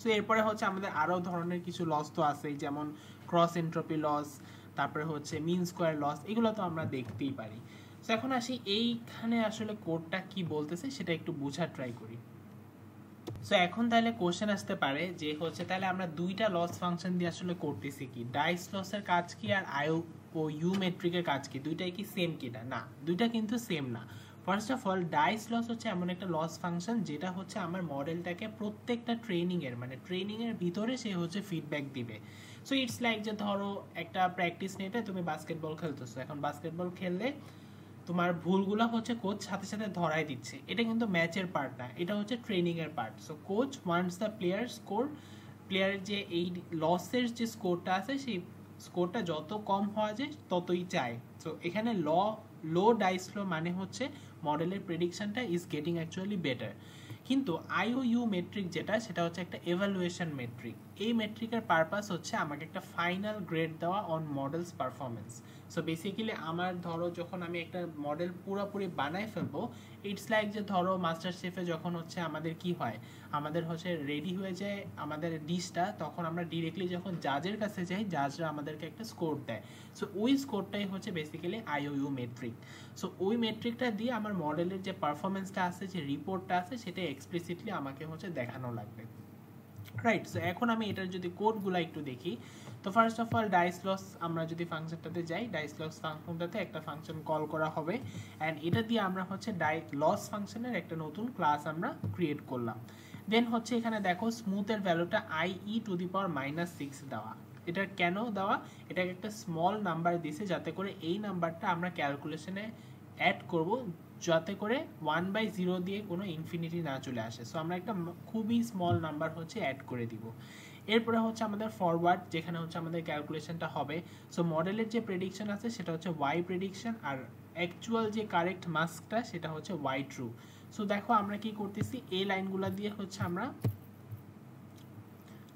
[SPEAKER 1] সো এরপরে হচ্ছে আমাদের আরও ধরনের কিছু লস তো আছেই, যেমন ক্রস এন্ট্রপি লস, তারপরে হচ্ছে মিন স্কোয়ার লস, এগুলো তো আমরা দেখতেই পারি। সো এখন আসি এইখানে আসলে কোডটা কি বলতেছে সেটা একটু বোঝার ট্রাই করি। সো এখন তাহলে কোশ্চেন আসতে পারে যে হচ্ছে তাহলে আমরা দুইটা লস ফাংশন দিয়ে আসলে করতেছি কি? ডাইস লসের কাজ কি আর আইও ও ইউ মেট্রিকের কাজ কি? দুইটাই কি সেম কিনা? না, দুইটা কিন্তু সেম না। First of all dice loss হচ্ছে এমন একটা লস ফাংশন যেটা হচ্ছে আমার মডেলটাকে প্রত্যেকটা ট্রেনিংয়ের মানে ট্রেনিংয়ের ভিতরে সে হচ্ছে ফিডব্যাক দিবে। সো ইটস লাইক যে ধরো একটা প্র্যাকটিস নেটে তুমি বাস্কেটবল খেলতেছো, এখন বাস্কেটবল খেললে তোমার ভুলগুলো হচ্ছে কোচ সাথে সাথে ধরাই দিচ্ছে, এটা কিন্তু ম্যাচের পার্ট না, এটা হচ্ছে ট্রেনিংয়ের part. So coach wants the player score, প্লেয়ারের যে এই লসের যে স্কোরটা আছে সেই স্কোরটা যত কম হওয়া যায় ততই চায়। সো এখানে লো ডাইস লো মানে হচ্ছে মডেলের প্রেডিকশনটা ইজ গেটিং অ্যাকচুয়ালি বেটার। কিন্তু আইওইউ মেট্রিক যেটা, সেটা হচ্ছে একটা এভালুয়েশন মেট্রিক। এই মেট্রিকের পারপাস হচ্ছে আমাকে একটা ফাইনাল গ্রেড দেওয়া on models performance. So basically আমার ধরো যখন আমি একটা মডেল পুরোপুরি বানাই ফেলবো, ইটস লাইক যে ধরো মাস্টার শেফে যখন হচ্ছে আমাদের কি হয়, আমাদের হচ্ছে রেডি হয়ে যায় আমাদের ডিশটা, তখন আমরা ডিরেক্টলি যখন জাজের কাছে যাই, জাজরা আমাদেরকে একটা স্কোর দেয়। সো ওই স্কোরটাই হচ্ছে বেসিক্যালি আইওইউ মেট্রিক। সো ওই মেট্রিকটা দিয়ে আমার মডেলের যে পারফরমেন্সটা আছে, যে রিপোর্টটা আছে, সেটা এক্সপ্লিসিটলি আমাকে হচ্ছে দেখানো লাগবে, রাইট। সো এখন আমি এটার যদি কোডগুলো একটু দেখি, তো first of all dice loss, আমরা যদি ফাংশনটাতে যাই, ডাইস লস ফাংশনটাতে একটা ফাংশন কল করা হবে, অ্যান্ড এটা দিয়ে আমরা হচ্ছে লস ফাংশনের একটা নতুন ক্লাস আমরা ক্রিয়েট করলাম। দেন হচ্ছে এখানে দেখো স্মুথের ভ্যালুটা IE⁻⁻6 দেওয়া। এটা কেন দেওয়া, এটাকে একটা স্মল নাম্বার দিছে যাতে করে এই নাম্বারটা আমরা ক্যালকুলেশনে অ্যাড করব, যাতে করে 1/0 দিয়ে কোনো ইনফিনিটি না চলে আসে। সো আমরা একটা খুবই স্মল নাম্বার হচ্ছে অ্যাড করে দিব। এরপরে হচ্ছে আমাদের ফরওয়ার্ড, যেখানে হচ্ছে আমাদের ক্যালকুলেশনটা হবে। সো মডেলের যে প্রেডিকশন আছে সেটা হচ্ছে ওয়াই প্রেডিকশন, আর অ্যাকচুয়াল যে কারেক্ট মাস্কটা সেটা হচ্ছে ওয়াই ট্রু। সো দেখো আমরা কি করতেছি, এই লাইনগুলো দিয়ে হচ্ছে আমরা,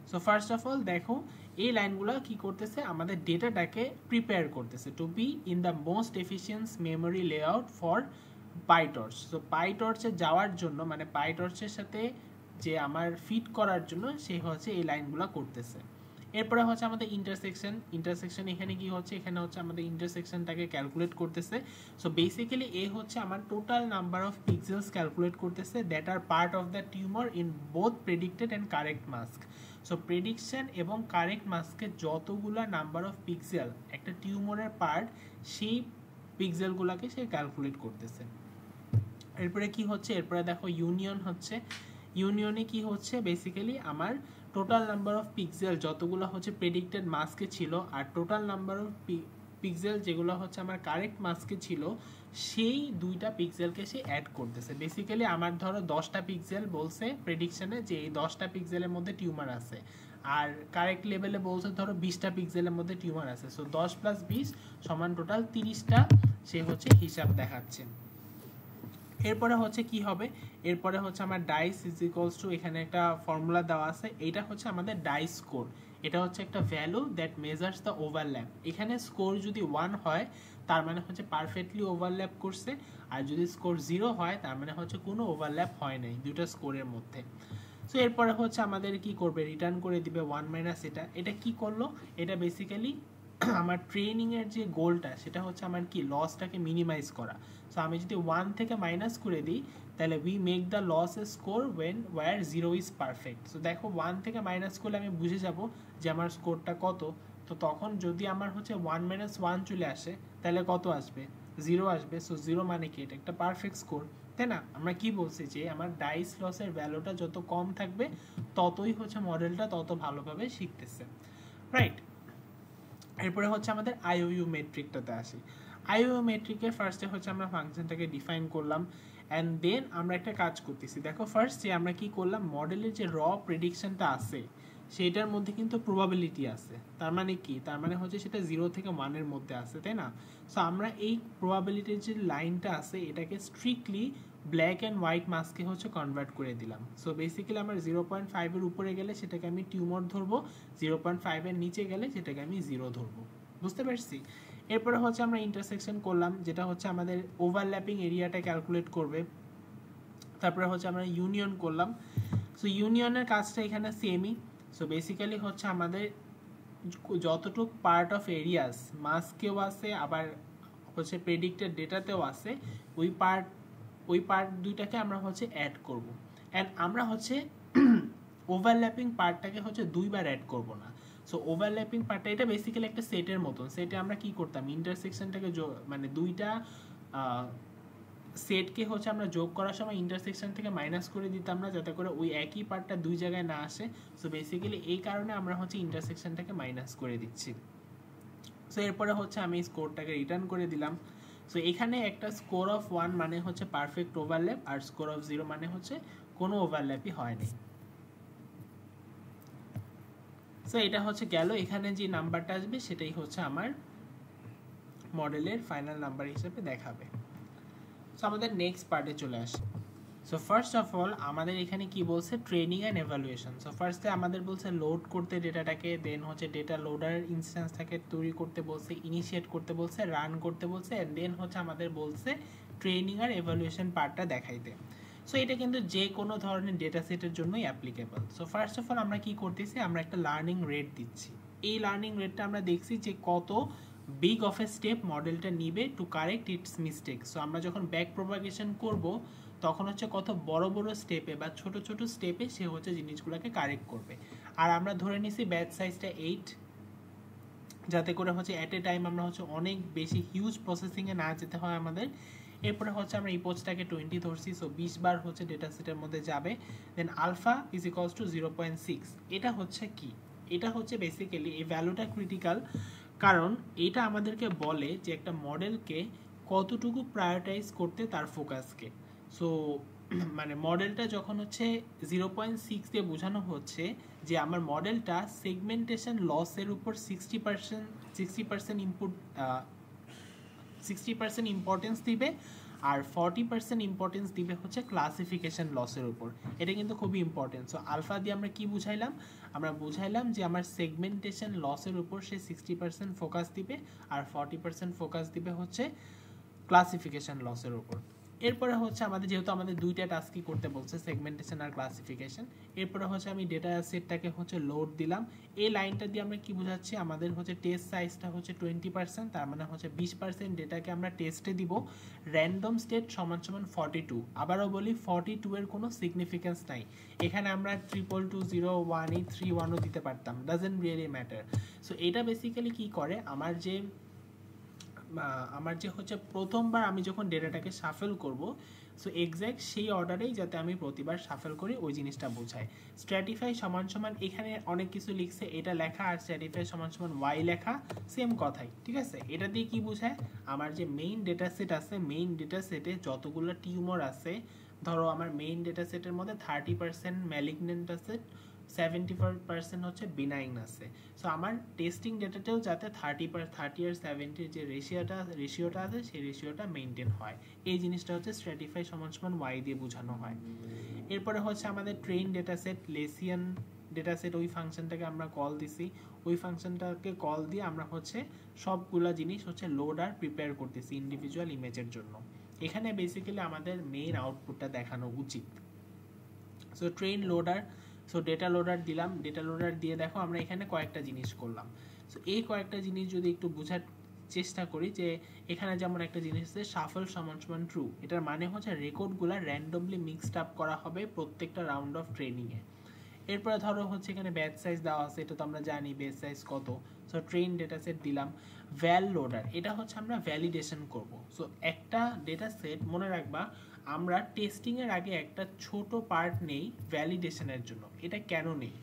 [SPEAKER 1] সো ফার্স্ট অফ অল দেখো এই লাইনগুলো কি করতেছে, আমাদের ডেটাটাকে প্রিপেয়ার করতেছে to be in the most efficient memory layout for PyTorch. So পাইটর্চে যাওয়ার জন্য, মানে পাইটর্চের সাথে যে আমার ফিট করার জন্য সে হচ্ছে এই লাইনগুলো করতেছে। এরপরে হচ্ছে আমাদের ইন্টারসেকশন এখানে কি হচ্ছে, এখানে হচ্ছে আমাদের ইন্টারসেকশনটাকে ক্যালকুলেট করতেছে। সো বেসিক্যালি এ হচ্ছে আমার total number of pixels calculate করতেছে that are part of the tumour in both predicted and correct mask. So prediction এবং কারেক্ট মাস্কের যতগুলা নাম্বার অফ পিক্সেল একটা টিউমারের পার্ট, সেই পিক্সেলগুলোকে সে ক্যালকুলেট করতেছে। এরপরে কি হচ্ছে, এরপরে দেখো ইউনিয়ন হচ্ছে, ইউনিয়নে কি হচ্ছে, বেসিক্যালি আমার টোটাল নাম্বার অফ পিক্সেল যতগুলো হচ্ছে প্রেডিক্টেড মাস্কে ছিল, আর টোটাল নাম্বার অফ পিক্সেল যেগুলো হচ্ছে আমার কারেক্ট মাস্কে ছিল, সেই দুইটা পিক্সেলকে সে অ্যাড করতেছে। বেসিক্যালি আমার ধরো 10টা পিক্সেল বলছে প্রেডিকশনে যে এই 10টা পিক্সেলের মধ্যে টিউমার আছে, আর কারেক্ট লেভেলে বলছে ধরো 20টা পিক্সেলের মধ্যে টিউমার আছে। সো 10 + 20 সমান টোটাল 30টা সে হচ্ছে হিসাব দেখাচ্ছে। এরপরে হচ্ছে কি হবে, এরপরে হচ্ছে আমার ডাইস ইজ ইকুয়ালস টু, এখানে একটা ফর্মুলা দেওয়া আছে, এটা হচ্ছে আমাদের ডাইস স্কোর। এটা হচ্ছে একটা value that measures the overlap. এখানে স্কোর যদি 1 হয় তার মানে হচ্ছে পারফেক্টলি ওভারল্যাপ করছে, আর যদি স্কোর 0 হয় তার মানে হচ্ছে কোনো ওভারল্যাপ হয় নাই দুটো স্কোরের মধ্যে। সো এরপরে হচ্ছে আমাদের কি করবে, রিটার্ন করে দিবে 1 - এটা। এটা কি করলো, এটা বেসিক্যালি আমার ট্রেনিংয়ের যে গোলটা সেটা হচ্ছে আমার কি, লসটাকে মিনিমাইজ করা। সো আমি যদি 1 থেকে মাইনাস করে দিই, তাহলে we make the loss a score where 0 is perfect. So দেখো 1 থেকে মাইনাস করলে আমি বুঝে যাব যে আমার স্কোরটা কত। তো তখন যদি আমার হচ্ছে 1 - 1 চলে আসে, তাহলে কত আসবে, 0 আসবে। সো 0 মানে কি, এটা একটা পারফেক্ট স্কোর, তাই না? আমরা কি বলছি যে আমার ডাইস লসের ভ্যালুটা যত কম থাকবে ততই হচ্ছে মডেলটা তত ভালোভাবে শিখতেছে, রাইট। এরপরে হচ্ছে আমাদের আইওইউ মেট্রিকটাতে আসি। আইওইউ মেট্রিকের ফার্স্টে হচ্ছে আমরা ফাংশনটাকে ডিফাইন করলাম, অ্যান্ড দেন আমরা একটা কাজ করতেছি। দেখো ফার্স্ট যে আমরা কি করলাম, মডেলের যে র প্রেডিকশনটা আছে সেইটার মধ্যে কিন্তু প্রবাবিলিটি আছে। তার মানে কি, তার মানে হচ্ছে সেটা 0 থেকে 1-এর মধ্যে আছে, তাই না? সো আমরা এই প্রবাবিলিটির যে লাইনটা আছে এটাকে স্ট্রিক্টলি ব্ল্যাক অ্যান্ড হোয়াইট মাস্কে হচ্ছে কনভার্ট করে দিলাম। সো বেসিক্যালি আমার 0.5-এর উপরে গেলে সেটাকে আমি টিউমার ধরবো, 0.5-এর নিচে গেলে সেটাকে আমি 0 ধরবো। বুঝতে পারছি? এরপরে হচ্ছে আমরা ইন্টারসেকশন করলাম, যেটা হচ্ছে আমাদের ওভারল্যাপিং এরিয়াটা ক্যালকুলেট করবে। তারপরে হচ্ছে আমরা ইউনিয়ন করলাম। সো ইউনিয়নের কাজটা এখানে সেমই। সো বেসিক্যালি হচ্ছে আমাদের যতটুকু পার্ট অফ এরিয়াস মাস্কেও আছে, আবার হচ্ছে প্রেডিক্টেড ডেটাতেও আছে, ওই পার্ট দুইটাকে আমরা হচ্ছে অ্যাড করব। অ্যান্ড আমরা হচ্ছে ওভারল্যাপিং পার্টটাকে হচ্ছে দুইবার অ্যাড করব না। সো ওভারল্যাপিং পার্টটা, এটা বেসিক্যালি একটা সেটের মতন। সেটে আমরা কি করতাম, ইন্টারসেকশনটাকে মানে দুইটা সেটকে হচ্ছে আমরা যোগ করার সময় ইন্টারসেকশন থেকে মাইনাস করে দিতাম না, যাতে করে ওই একই পার্টটা দুই জায়গায় না আসে। সো বেসিক্যালি এই কারণে আমরা হচ্ছে ইন্টারসেকশনটাকে মাইনাস করে দিচ্ছি। সো এরপরে হচ্ছে আমি স্কোরটাকে রিটার্ন করে দিলাম। সো এখানে একটা স্কোর অফ 1 মানে হচ্ছে পারফেক্ট ওভারল্যাপ, আর স্কোর অফ 0 মানে হচ্ছে কোনো ওভারল্যাপই হয়নি। সো এটা হচ্ছে গেল, এখানে যে নাম্বারটা আসবে সেটাই হচ্ছে আমার মডেলের ফাইনাল নাম্বার হিসেবে দেখাবে। সো আমাদের নেক্সট পার্টে চলে আসি। সো ফার্স্ট অফ অল আমাদের এখানে কি বলছে, ট্রেনিং অ্যান্ড এভালুয়েশন। সো ফার্স্টে আমাদের বলছে লোড করতে ডেটাটাকে, দেন হচ্ছে ডেটা লোডার ইনস্ট্যান্সটাকে তৈরি করতে বলছে, ইনিশিয়েট করতে বলছে, রান করতে বলছে, অ্যান্ড দেন হচ্ছে আমাদের বলছে ট্রেনিং আর এভালুয়েশন পার্টটা দেখাইতে। সো এটা কিন্তু যে কোনো ধরনের ডেটা সেটের জন্যই applicable. So first of all আমরা কি করতেছি, আমরা একটা লার্নিং রেট দিচ্ছি। এই লার্নিং রেটটা আমরা দেখছি যে কত বিগ অফ এ স্টেপ মডেলটা নিবে to correct its mistake. So আমরা যখন ব্যাক প্রপাগেশন করব তখন হচ্ছে কত বড় বড় স্টেপে বা ছোট ছোট স্টেপে সে হচ্ছে জিনিসগুলোকে কারেক্ট করবে। আর আমরা ধরে নিছি ব্যাচ সাইজটা 8, যাতে করে হচ্ছে অ্যাট এ টাইম আমরা হচ্ছে অনেক বেশি হিউজ প্রসেসিংয়ে না যেতে হয় আমাদের। এরপরে হচ্ছে আমরা ইপোজটাকে 20 ধরছি, সো 20 বার হচ্ছে ডেটা সেটের মধ্যে যাবে। দেন আলফা ইজ ইকুয়ালস টু 0.6। এটা হচ্ছে কি, এটা হচ্ছে বেসিক্যালি এই ভ্যালুটা ক্রিটিক্যাল, কারণ এটা আমাদেরকে বলে যে একটা মডেলকে কতটুকু প্রায়োরিটাইজ করতে তার ফোকাসকে। সো মানে মডেলটা যখন হচ্ছে 0.6 দিয়ে বোঝানো হচ্ছে যে আমার মডেলটা সেগমেন্টেশন লসের উপর 60% ইনপুট 60% ইম্পর্টেন্স দিবে, আর 40% ইম্পর্টেন্স দিবে হচ্ছে ক্লাসিফিকেশন লসের উপর। এটা কিন্তু খুবই ইম্পর্টেন্ট। সো আলফা দিয়ে আমরা কি বুঝাইলাম, আমরা বুঝাইলাম যে আমার সেগমেন্টেশন লসের উপর সে 60% ফোকাস দিবে, আর 40% ফোকাস দিবে হচ্ছে ক্লাসিফিকেশন লসের উপর। এরপরে হচ্ছে আমাদের যেহেতু আমাদের দুইটা টাস্কই করতে বলছে, সেগমেন্টেশন আর ক্লাসিফিকেশন, এরপরে হচ্ছে আমি ডেটা সেটটাকে হচ্ছে লোড দিলাম। এই লাইনটা দিয়ে আমরা কি বোঝাচ্ছি, আমাদের হচ্ছে টেস্ট সাইজটা হচ্ছে 20%, তার মানে হচ্ছে 20% ডেটাকে আমরা টেস্টে দিব। র্যান্ডম স্টেট সমান সমান 42। আবারও বলি 42 এর কোনো সিগনিফিকেন্স নাই। এখানে আমরা 222, 0, 1, 3, 1ও দিতে পারতাম, ডাজেন্ট রিয়েলি ম্যাটার। সো এটা বেসিক্যালি কি করে, আমার যে হচ্ছে প্রথমবার আমি যখন ডেটাটাকে শাফেল করব, সো এক্স্যাক্ট সেই অর্ডারেই যাতে আমি প্রতিবার শাফেল করি ওই জিনিসটা বোঝায়। স্ট্র্যাটিফাই সমান সমান এখানে অনেক কিছু লিখছে, এটা লেখা আর স্ট্র্যাটিফাই সমান সমান ওয়াই লেখা, সেম কথাই, ঠিক আছে। এটা দিয়ে কি বোঝায়, আমার যে মেইন ডেটা সেট আছে, মেইন ডেটা সেটে যতগুলো টিউমার আছে, ধরো আমার মেইন ডেটা সেটের মধ্যে 30% ম্যালিগনেন্ট আছে, 74% হচ্ছে বিনাইন আছে। সো আমার টেস্টিং ডেটাতেও যাতে 30 আর 70 যে রেশিওটা আছে সেই রেশিওটা মেনটেন হয়, এই জিনিসটা হচ্ছে স্ট্র্যাটিফাই সমান সমান ওয়াই দিয়ে বোঝানো হয়। এরপরে হচ্ছে আমাদের train data set, lesion data set, ওই ফাংশনটাকে আমরা কল দিছি। ওই ফাংশনটাকে কল দিয়ে আমরা হচ্ছে সবগুলা জিনিস হচ্ছে লোড আর প্রিপেয়ার করতেছি ইন্ডিভিজুয়াল ইমেজের জন্য। এখানে বেসিক্যালি আমাদের মেইন আউটপুটটা দেখানো উচিত। So train loader, so data loader দিলাম, ডেটা লোডার দিয়ে দেখো আমরা এখানে কয়েকটা জিনিস করলাম। সো এই কয়েকটা জিনিস যদি একটু বোঝার চেষ্টা করি, যে এখানে যেমন একটা জিনিস আছে শাফল সমান সমান ট্রু, এটার মানে হচ্ছে রেকর্ডগুলো র্যান্ডমলি মিক্সড আপ করা হবে প্রত্যেকটা রাউন্ড অফ ট্রেনিংয়ে। এরপরে ধরো হচ্ছে এখানে ব্যাচ সাইজ দেওয়া আছে, এটা তো আমরা জানি ব্যাচ সাইজ কত। সো ট্রেন ডেটা সেট দিলাম। ভ্যাল লোডার, এটা হচ্ছে আমরা ভ্যালিডেশন করব। সো একটা ডেটা সেট মনে রাখবা, আমরা টেস্টিংয়ের আগে একটা ছোট পার্ট নেই ভ্যালিডেশনের জন্য। এটা কেন নেই,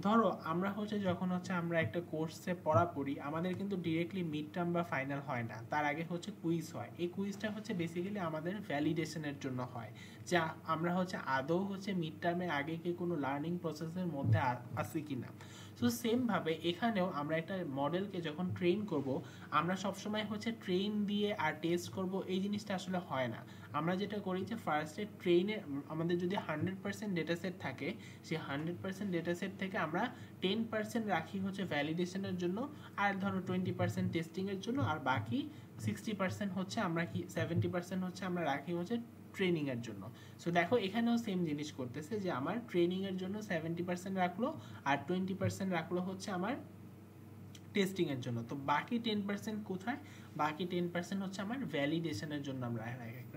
[SPEAKER 1] ধরো আমরা হচ্ছে যখন হচ্ছে আমরা একটা কোর্সে পড়া পড়ি, আমাদের কিন্তু ডিরেক্টলি মিড টার্ম বা ফাইনাল হয় না, তার আগে হচ্ছে কুইজ হয়। এই কুইজটা হচ্ছে বেসিক্যালি আমাদের ভ্যালিডেশনের জন্য হয়, যা আমরা হচ্ছে আদৌ হচ্ছে মিড টার্মের আগে কি কোনো লার্নিং প্রসেসের মধ্যে আসি কিনা। সো সেমভাবে এখানেও আমরা একটা মডেলকে যখন ট্রেন করব, আমরা সবসময় হচ্ছে ট্রেন দিয়ে আর টেস্ট করব, এই জিনিসটা আসলে হয় না। আমরা যেটা করি যে ফার্স্টে ট্রেনে আমাদের যদি 100% ডেটা সেট থাকে, সেই 100% ডেটা সেট থেকে আমরা 10% রাখি হচ্ছে ভ্যালিডেশনের জন্য, আর ধরো 20% টেস্টিংয়ের জন্য, আর বাকি 60% হচ্ছে আমরা কি 70% হচ্ছে আমরা রাখি হচ্ছে ট্রেনিংয়ের জন্য। সো দেখো এখানেও সেম জিনিস করতেছে, যে আমার ট্রেনিংয়ের জন্য 70% রাখলো, আর 20% রাখলো হচ্ছে আমার টেস্টিংয়ের জন্য। তো বাকি 10% কোথায়, বাকি 10% হচ্ছে আমার ভ্যালিডেশনের জন্য আমরা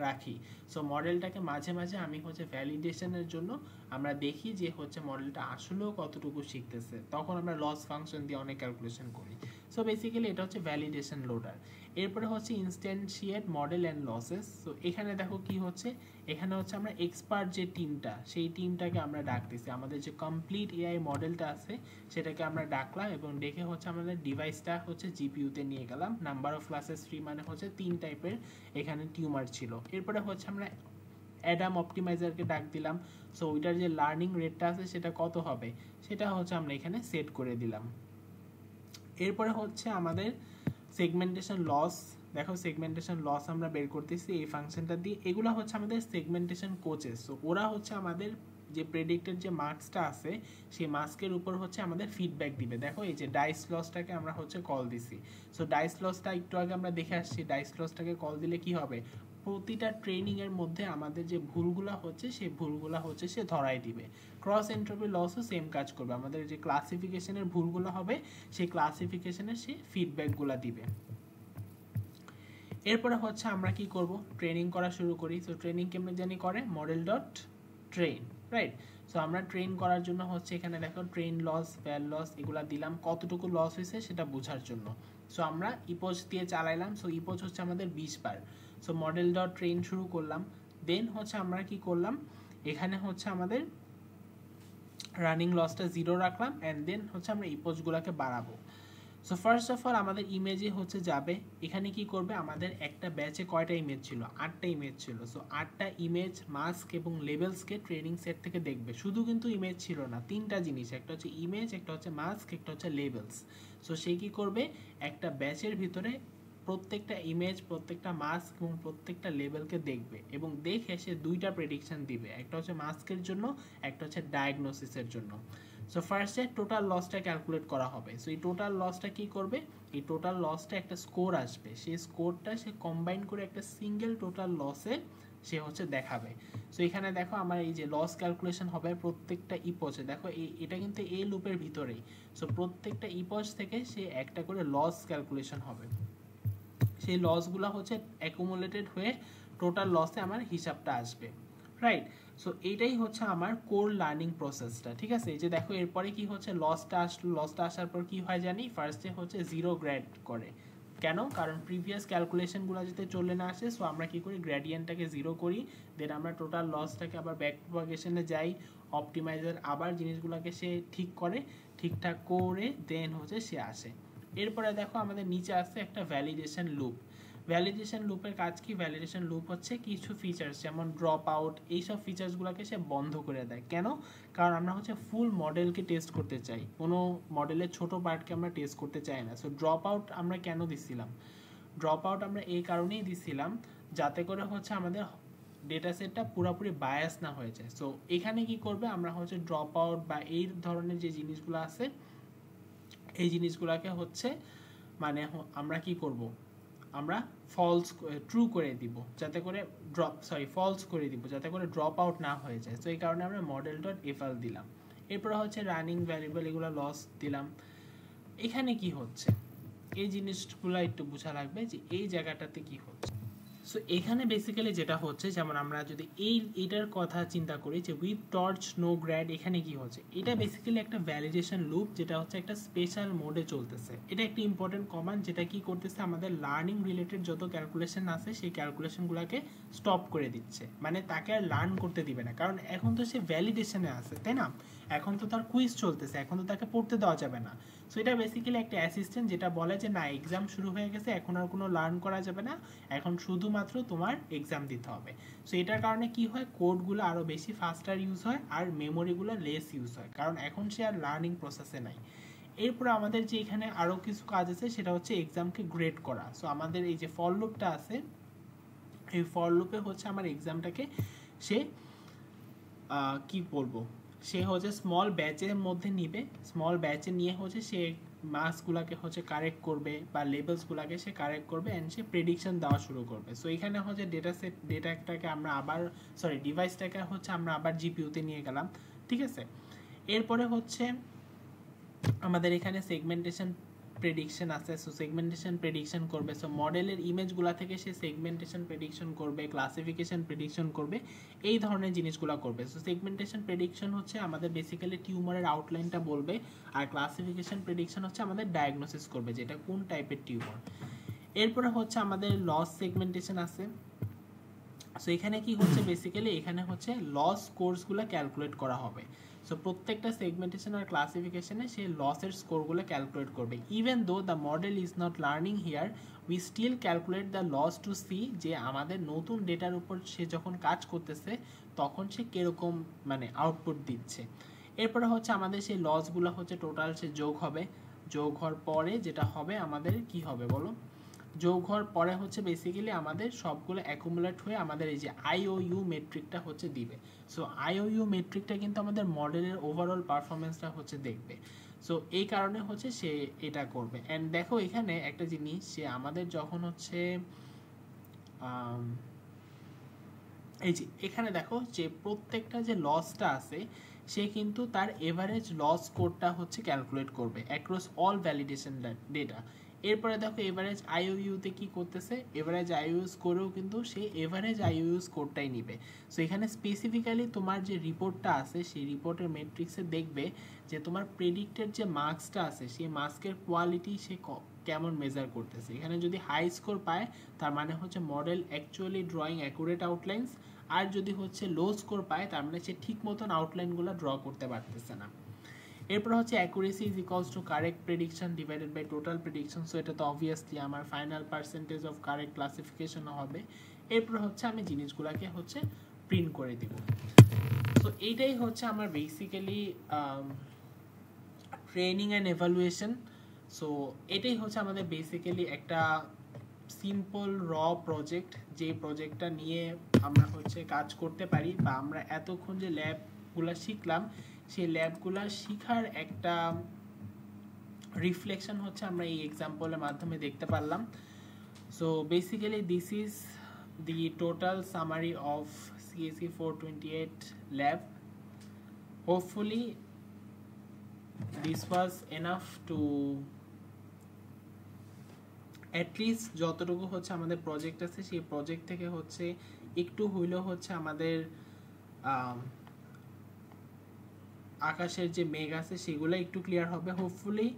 [SPEAKER 1] রাখি। সো মডেলটাকে মাঝে মাঝে আমি হচ্ছে ভ্যালিডেশনের জন্য আমরা দেখি যে হচ্ছে মডেলটা আসলেও কতটুকু শিখতেছে, তখন আমরা লস ফাংশন দিয়ে অনেক ক্যালকুলেশন করি। সো বেসিক্যালি এটা হচ্ছে ভ্যালিডেশন লোডার। এরপরে হচ্ছে ইনস্ট্যান্সিয়েট মডেল অ্যান্ড লসেস। সো এখানে দেখো কি হচ্ছে, এখানে হচ্ছে আমরা এক্সপার্ট যে টিমটা, সেই টিমটাকে আমরা ডাকতেছি, আমাদের যে কমপ্লিট এআই মডেলটা আছে সেটাকে আমরা ডাকলাম এবং ডেকে হচ্ছে আমাদের ডিভাইসটা হচ্ছে জিপিইউতে নিয়ে গেলাম। নাম্বার অফ ক্লাসেস 3 মানে হচ্ছে 3 টাইপের এখানে টিউমার ছিল। এরপরে হচ্ছে আমরা অ্যাডাম অপটিমাইজারকে ডাক দিলাম। সো ওইটার যে লার্নিং রেটটা আছে সেটা কত হবে সেটা হচ্ছে আমরা এখানে সেট করে দিলাম। এরপরে হচ্ছে আমাদের সেগমেন্টেশন লস। দেখো সেগমেন্টেশন লস আমরা বের করতেছি এই ফাংশনটা দিয়ে। এগুলো হচ্ছে আমাদের সেগমেন্টেশন কোচেস। সো ওরা হচ্ছে আমাদের যে প্রেডিক্টেড যে মার্কসটা আছে সেই মার্কসের উপর হচ্ছে আমাদের ফিডব্যাক দিবে। দেখো এই যে ডাইস লসটাকে আমরা হচ্ছে কল দিছি। সো ডাইস লসটা একটু আগে আমরা দেখে আসছি, ডাইস লসটাকে কল দিলে কি হবে, প্রতিটা ট্রেনিং এর মধ্যে আমাদের যে ভুলগুলা হচ্ছে সেই ভুলগুলা হচ্ছে সে ধরাই দিবে। ক্রস এন্ট্রপি লসও সেম কাজ করবে, আমাদের যে ক্লাসিফিকেশনের ভুলগুলো হবে সেই ক্লাসিফিকেশনের সে ফিডব্যাকগুলো দিবে। এরপরে হচ্ছে আমরা কি করব, ট্রেনিং করা শুরু করি। সো ট্রেনিং কেমন জানি করে, model dot train, right. So আমরা ট্রেন করার জন্য হচ্ছে এখানে দেখো ট্রেন লস, ভ্যাল লস এগুলা দিলাম কতটুকু লস হয়েছে সেটা বোঝার জন্য। সো আমরা ইপোজ দিয়ে চালাইলাম। সো ইপোজ হচ্ছে আমাদের 20 বার। সো মডেল ডট ট্রেন শুরু করলাম, দেন হচ্ছে আমরা কি করলাম, এখানে হচ্ছে আমাদের রানিং লসটা 0 রাখলাম অ্যান্ড দেন হচ্ছে আমরা ইপোজগুলোকে বাড়াবো। সো ফার্স্ট অফ অল আমাদের ইমেজে হচ্ছে যাবে, এখানে কি করবে, আমাদের একটা ব্যাচে কয়টা ইমেজ ছিল, 8টা ইমেজ ছিল। সো 8টা ইমেজ, মাস্ক এবং লেবেলসকে ট্রেনিং সেট থেকে দেখবে। শুধু কিন্তু ইমেজ ছিল না, 3টা জিনিস, একটা হচ্ছে ইমেজ, একটা হচ্ছে মাস্ক, একটা হচ্ছে লেবেলস। সো সে কি করবে, একটা ব্যাচের ভিতরে প্রত্যেকটা ইমেজ, প্রত্যেকটা মাস্ক এবং প্রত্যেকটা লেবেলকে দেখবে এবং দেখে সে 2টা প্রেডিকশন দিবে, একটা হচ্ছে মাস্কের জন্য, একটা হচ্ছে ডায়াগনোসিসের জন্য। সো ফার্স্টে টোটাল লসটা ক্যালকুলেট করা হবে। সো এই টোটাল লসটা কি করবে, এই টোটাল লসটা একটা স্কোর আসবে, সেই স্কোরটা সে কম্বাইন করে একটা সিঙ্গেল টোটাল লসে সে হচ্ছে দেখাবে। সো এখানে দেখো আমার এই যে লস ক্যালকুলেশন হবে প্রত্যেকটা ইপোজে, দেখো এটা কিন্তু এই লুপের ভিতরেই। সো প্রত্যেকটা ইপোজ থেকে সে একটা করে লস ক্যালকুলেশন হবে, সেই লসগুলো হচ্ছে অ্যাকুমুলেটেড হয়ে টোটাল লসে আমার হিসাবটা আসবে, রাইট। সো এইটাই হচ্ছে আমার কোর লার্নিং প্রসেসটা, ঠিক আছে। এই যে দেখো এরপরে কি হচ্ছে, লসটা আসলো, লসটা আসার পর কি হয় জানি, ফার্স্টে হচ্ছে 0 গ্রেড করে। কেন, কারণ প্রিভিয়াস ক্যালকুলেশনগুলো যাতে চলে না আসে। সো আমরা কি করি, গ্রেডিয়েন্টটাকে 0 করি, দেন আমরা টোটাল লসটাকে আবার ব্যাক প্রপাগেশনে যাই, অপটিমাইজার আবার জিনিসগুলোকে সে ঠিক করে, ঠিকঠাক করে দেন হচ্ছে সে আসে। এরপরে দেখো আমাদের নিচে আসছে একটা ভ্যালিডেশন লুপ। ভ্যালিডেশন লুপের কাজ কি, ভ্যালিডেশন লুপ হচ্ছে কিছু ফিচার্স যেমন ড্রপ আউট, এইসব ফিচার্সগুলোকে সে বন্ধ করে দেয়। কেন, কারণ আমরা হচ্ছে ফুল মডেলকে টেস্ট করতে চাই, কোনো মডেলের ছোট পার্টকে আমরা টেস্ট করতে চাই না। সো ড্রপ আউট আমরা কেন দিছিলাম, ড্রপ আউট আমরা এই কারণেই দিছিলাম যাতে করে হচ্ছে আমাদের ডেটা সেটটা পুরোপুরি বায়াস না হয়ে যায়। সো এখানে কি করবে, আমরা হচ্ছে ড্রপ আউট বা এই ধরনের যে জিনিসগুলো আছে এই জিনিসগুলোকে হচ্ছে মানে আমরা কি করব, আমরা ফলস ট্রু করে দিব যাতে করে ফলস করে দিব যাতে করে ড্রপ আউট না হয়ে যায়। তো এই কারণে আমরা মডেল ডট এফএল দিলাম। এরপর হচ্ছে রানিং ভ্যারিয়েবল, এগুলো লস দিলাম। এখানে কি হচ্ছে এই জিনিসগুলো একটু বোঝা লাগবে যে এই জায়গাটাতে কি হচ্ছে। সো এখানে বেসিক্যালি যেটা হচ্ছে, যেমন আমরা যদি এইটার কথা চিন্তা করি যে উইথ টর্চ নো গ্র্যাড, এখানে কি হচ্ছে, এটা বেসিক্যালি একটা ভ্যালিডেশন লুপ যেটা হচ্ছে একটা স্পেশাল মোডে চলতেছে। এটা একটা ইম্পর্টেন্ট কমান্ড যেটা কি করতেছে, আমাদের লার্নিং রিলেটেড যত ক্যালকুলেশন আছে সেই ক্যালকুলেশনগুলোকে স্টপ করে দিচ্ছে, মানে তাকে আর লার্ন করতে দিবে না, কারণ এখন তো সে ভ্যালিডেশনে আছে, তাই না, এখন তো তার কুইজ চলতেছে, এখন তো তাকে পড়তে দেওয়া যাবে না। সো এটা বেসিক্যালি একটা অ্যাসিস্ট্যান্ট যেটা বলে যে না, এক্সাম শুরু হয়ে গেছে, এখন আর কোনো লার্ন করা যাবে না, এখন শুধুমাত্র তোমার এক্সাম দিতে হবে। সো এটার কারণে কি হয়, কোডগুলো আরও বেশি ফাস্টার ইউজ হয় আর মেমোরিগুলো লেস ইউজ হয়, কারণ এখন সে আর লার্নিং প্রসেসে নাই। এরপর আমাদের যে এখানে আরও কিছু কাজ আছে সেটা হচ্ছে এক্সামকে গ্রেড করা। সো আমাদের এই যে ফর লুপটা আছে, এই ফর লুপে হচ্ছে আমার এক্সামটাকে সে কি বলবো, সে হচ্ছে স্মল ব্যাচের মধ্যে নিবে, স্মল ব্যাচে নিয়ে হচ্ছে সে মার্কসগুলোকে হচ্ছে কারেক্ট করবে বা লেভেলসগুলোকে সে কারেক্ট করবে অ্যান্ড সে প্রেডিকশন দেওয়া শুরু করবে। সো এখানে হচ্ছে ডেটাটাকে আমরা আবার ডিভাইসটাকে হচ্ছে আমরা আবার জিপিইউতে নিয়ে গেলাম, ঠিক আছে। এরপরে হচ্ছে আমাদের এখানে সেগমেন্টেশন প্রেডিকশন আছে, সো সেগমেন্টেশন প্রেডিকশন করবে। সো মডেলের ইমেজগুলো থেকে সে সেগমেন্টেশন প্রেডিকশন করবে, ক্লাসিফিকেশন প্রেডিকশন করবে, এই ধরনের জিনিসগুলো করবে। সো সেগমেন্টেশন প্রেডিকশন হচ্ছে আমাদের বেসিক্যালি টিউমারের আউটলাইনটা বলবে, আর ক্লাসিফিকেশন প্রেডিকশন হচ্ছে আমাদের ডায়াগনোসিস করবে যেটা কোন টাইপের টিউমার। এরপরে হচ্ছে আমাদের লস সেগমেন্টেশন আছে। সো এখানে কি হচ্ছে বেসিক্যালি, এখানে হচ্ছে লস স্কোরসগুলো ক্যালকুলেট করা হবে। সো প্রত্যেকটা সেগমেন্টেশন আর ক্লাসিফিকেশনে সে লসের স্কোরগুলো ক্যালকুলেট করবে। Even though the model is not learning here, we still calculate the loss to see যে আমাদের নতুন ডেটার উপর সে যখন কাজ করতেছে তখন সে কীরকম মানে আউটপুট দিচ্ছে। এরপরে হচ্ছে আমাদের সেই লসগুলো হচ্ছে টোটাল সে যোগ হবে, যোগ হওয়ার পরে যেটা হবে আমাদের কি হবে বলো, যোগ হওয়ার পরে হচ্ছে বেসিক্যালি আমাদের সবগুলো অ্যাকুমুলেট হয়ে আমাদের এই যে আইওইউ মেট্রিকটা হচ্ছে দিবে। সো আইওইউ মেট্রিকটা কিন্তু আমাদের মডেলের ওভারঅল পারফরমেন্সটা হচ্ছে দেখবে। সো এই কারণে হচ্ছে সে এটা করবে। অ্যান্ড দেখো এখানে একটা জিনিস, সে আমাদের যখন হচ্ছে এই যে এখানে দেখো যে প্রত্যেকটা যে লসটা আছে সে কিন্তু তার এভারেজ লস কোডটা হচ্ছে ক্যালকুলেট করবে অ্যাক্রস অল ভ্যালিডেশন ডেটা। এরপরে দেখো এভারেজ আইওইউতে কি করতেছে, এভারেজ আইওইউ স্কোরেও কিন্তু সে এভারেজ আইওইউ স্কোরটাই নিবে। সো এখানে স্পেসিফিক্যালি তোমার যে রিপোর্টটা আছে সেই রিপোর্টের মেট্রিক্সে দেখবে যে তোমার প্রেডিক্টেড যে মার্কসটা আছে সেই মার্কসের কোয়ালিটি সে কেমন মেজার করতেছে। এখানে যদি হাই স্কোর পায় তার মানে হচ্ছে model actually drawing accurate outlines, আর যদি হচ্ছে লো স্কোর পায় তার মানে সে ঠিক মতন আউটলাইনগুলো ড্র করতে পারতেছে না। এরপর হচ্ছে accuracy is equals to correct prediction divided by total prediction. So এটা তো অবভিয়াসলি আমার final percentage of correct classification হবে। এরপর হচ্ছে আমি জিনিসগুলোকে হচ্ছে প্রিন্ট করে দিব। সো এইটাই হচ্ছে আমার basically training and evaluation. So এটাই হচ্ছে আমাদের বেসিক্যালি একটা সিম্পল র প্রজেক্ট, যে প্রজেক্টটা নিয়ে আমরা হচ্ছে কাজ করতে পারি, বা আমরা এতক্ষণ যে ল্যাবগুলো শিখলাম সেই ল্যাবগুলো শিখার একটা রিফ্লেকশন হচ্ছে আমরা এই এক্সাম্পলের মাধ্যমে দেখতে পারলাম। So basically this is the total summary of CSE 428 lab. Hopefully this was enough to at least যতটুকু হচ্ছে আমাদের প্রজেক্ট আছে সেই প্রজেক্ট থেকে হচ্ছে একটু হইলেও হচ্ছে আমাদের আকাশের যে মেঘ আছে সেগুলো একটু ক্লিয়ার হবে। Hopefully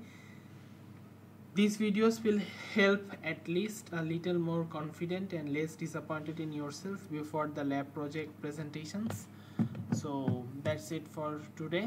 [SPEAKER 1] these videos will help at least a little more confident and less disappointed in yourself before the lab project presentations. So that's it for today.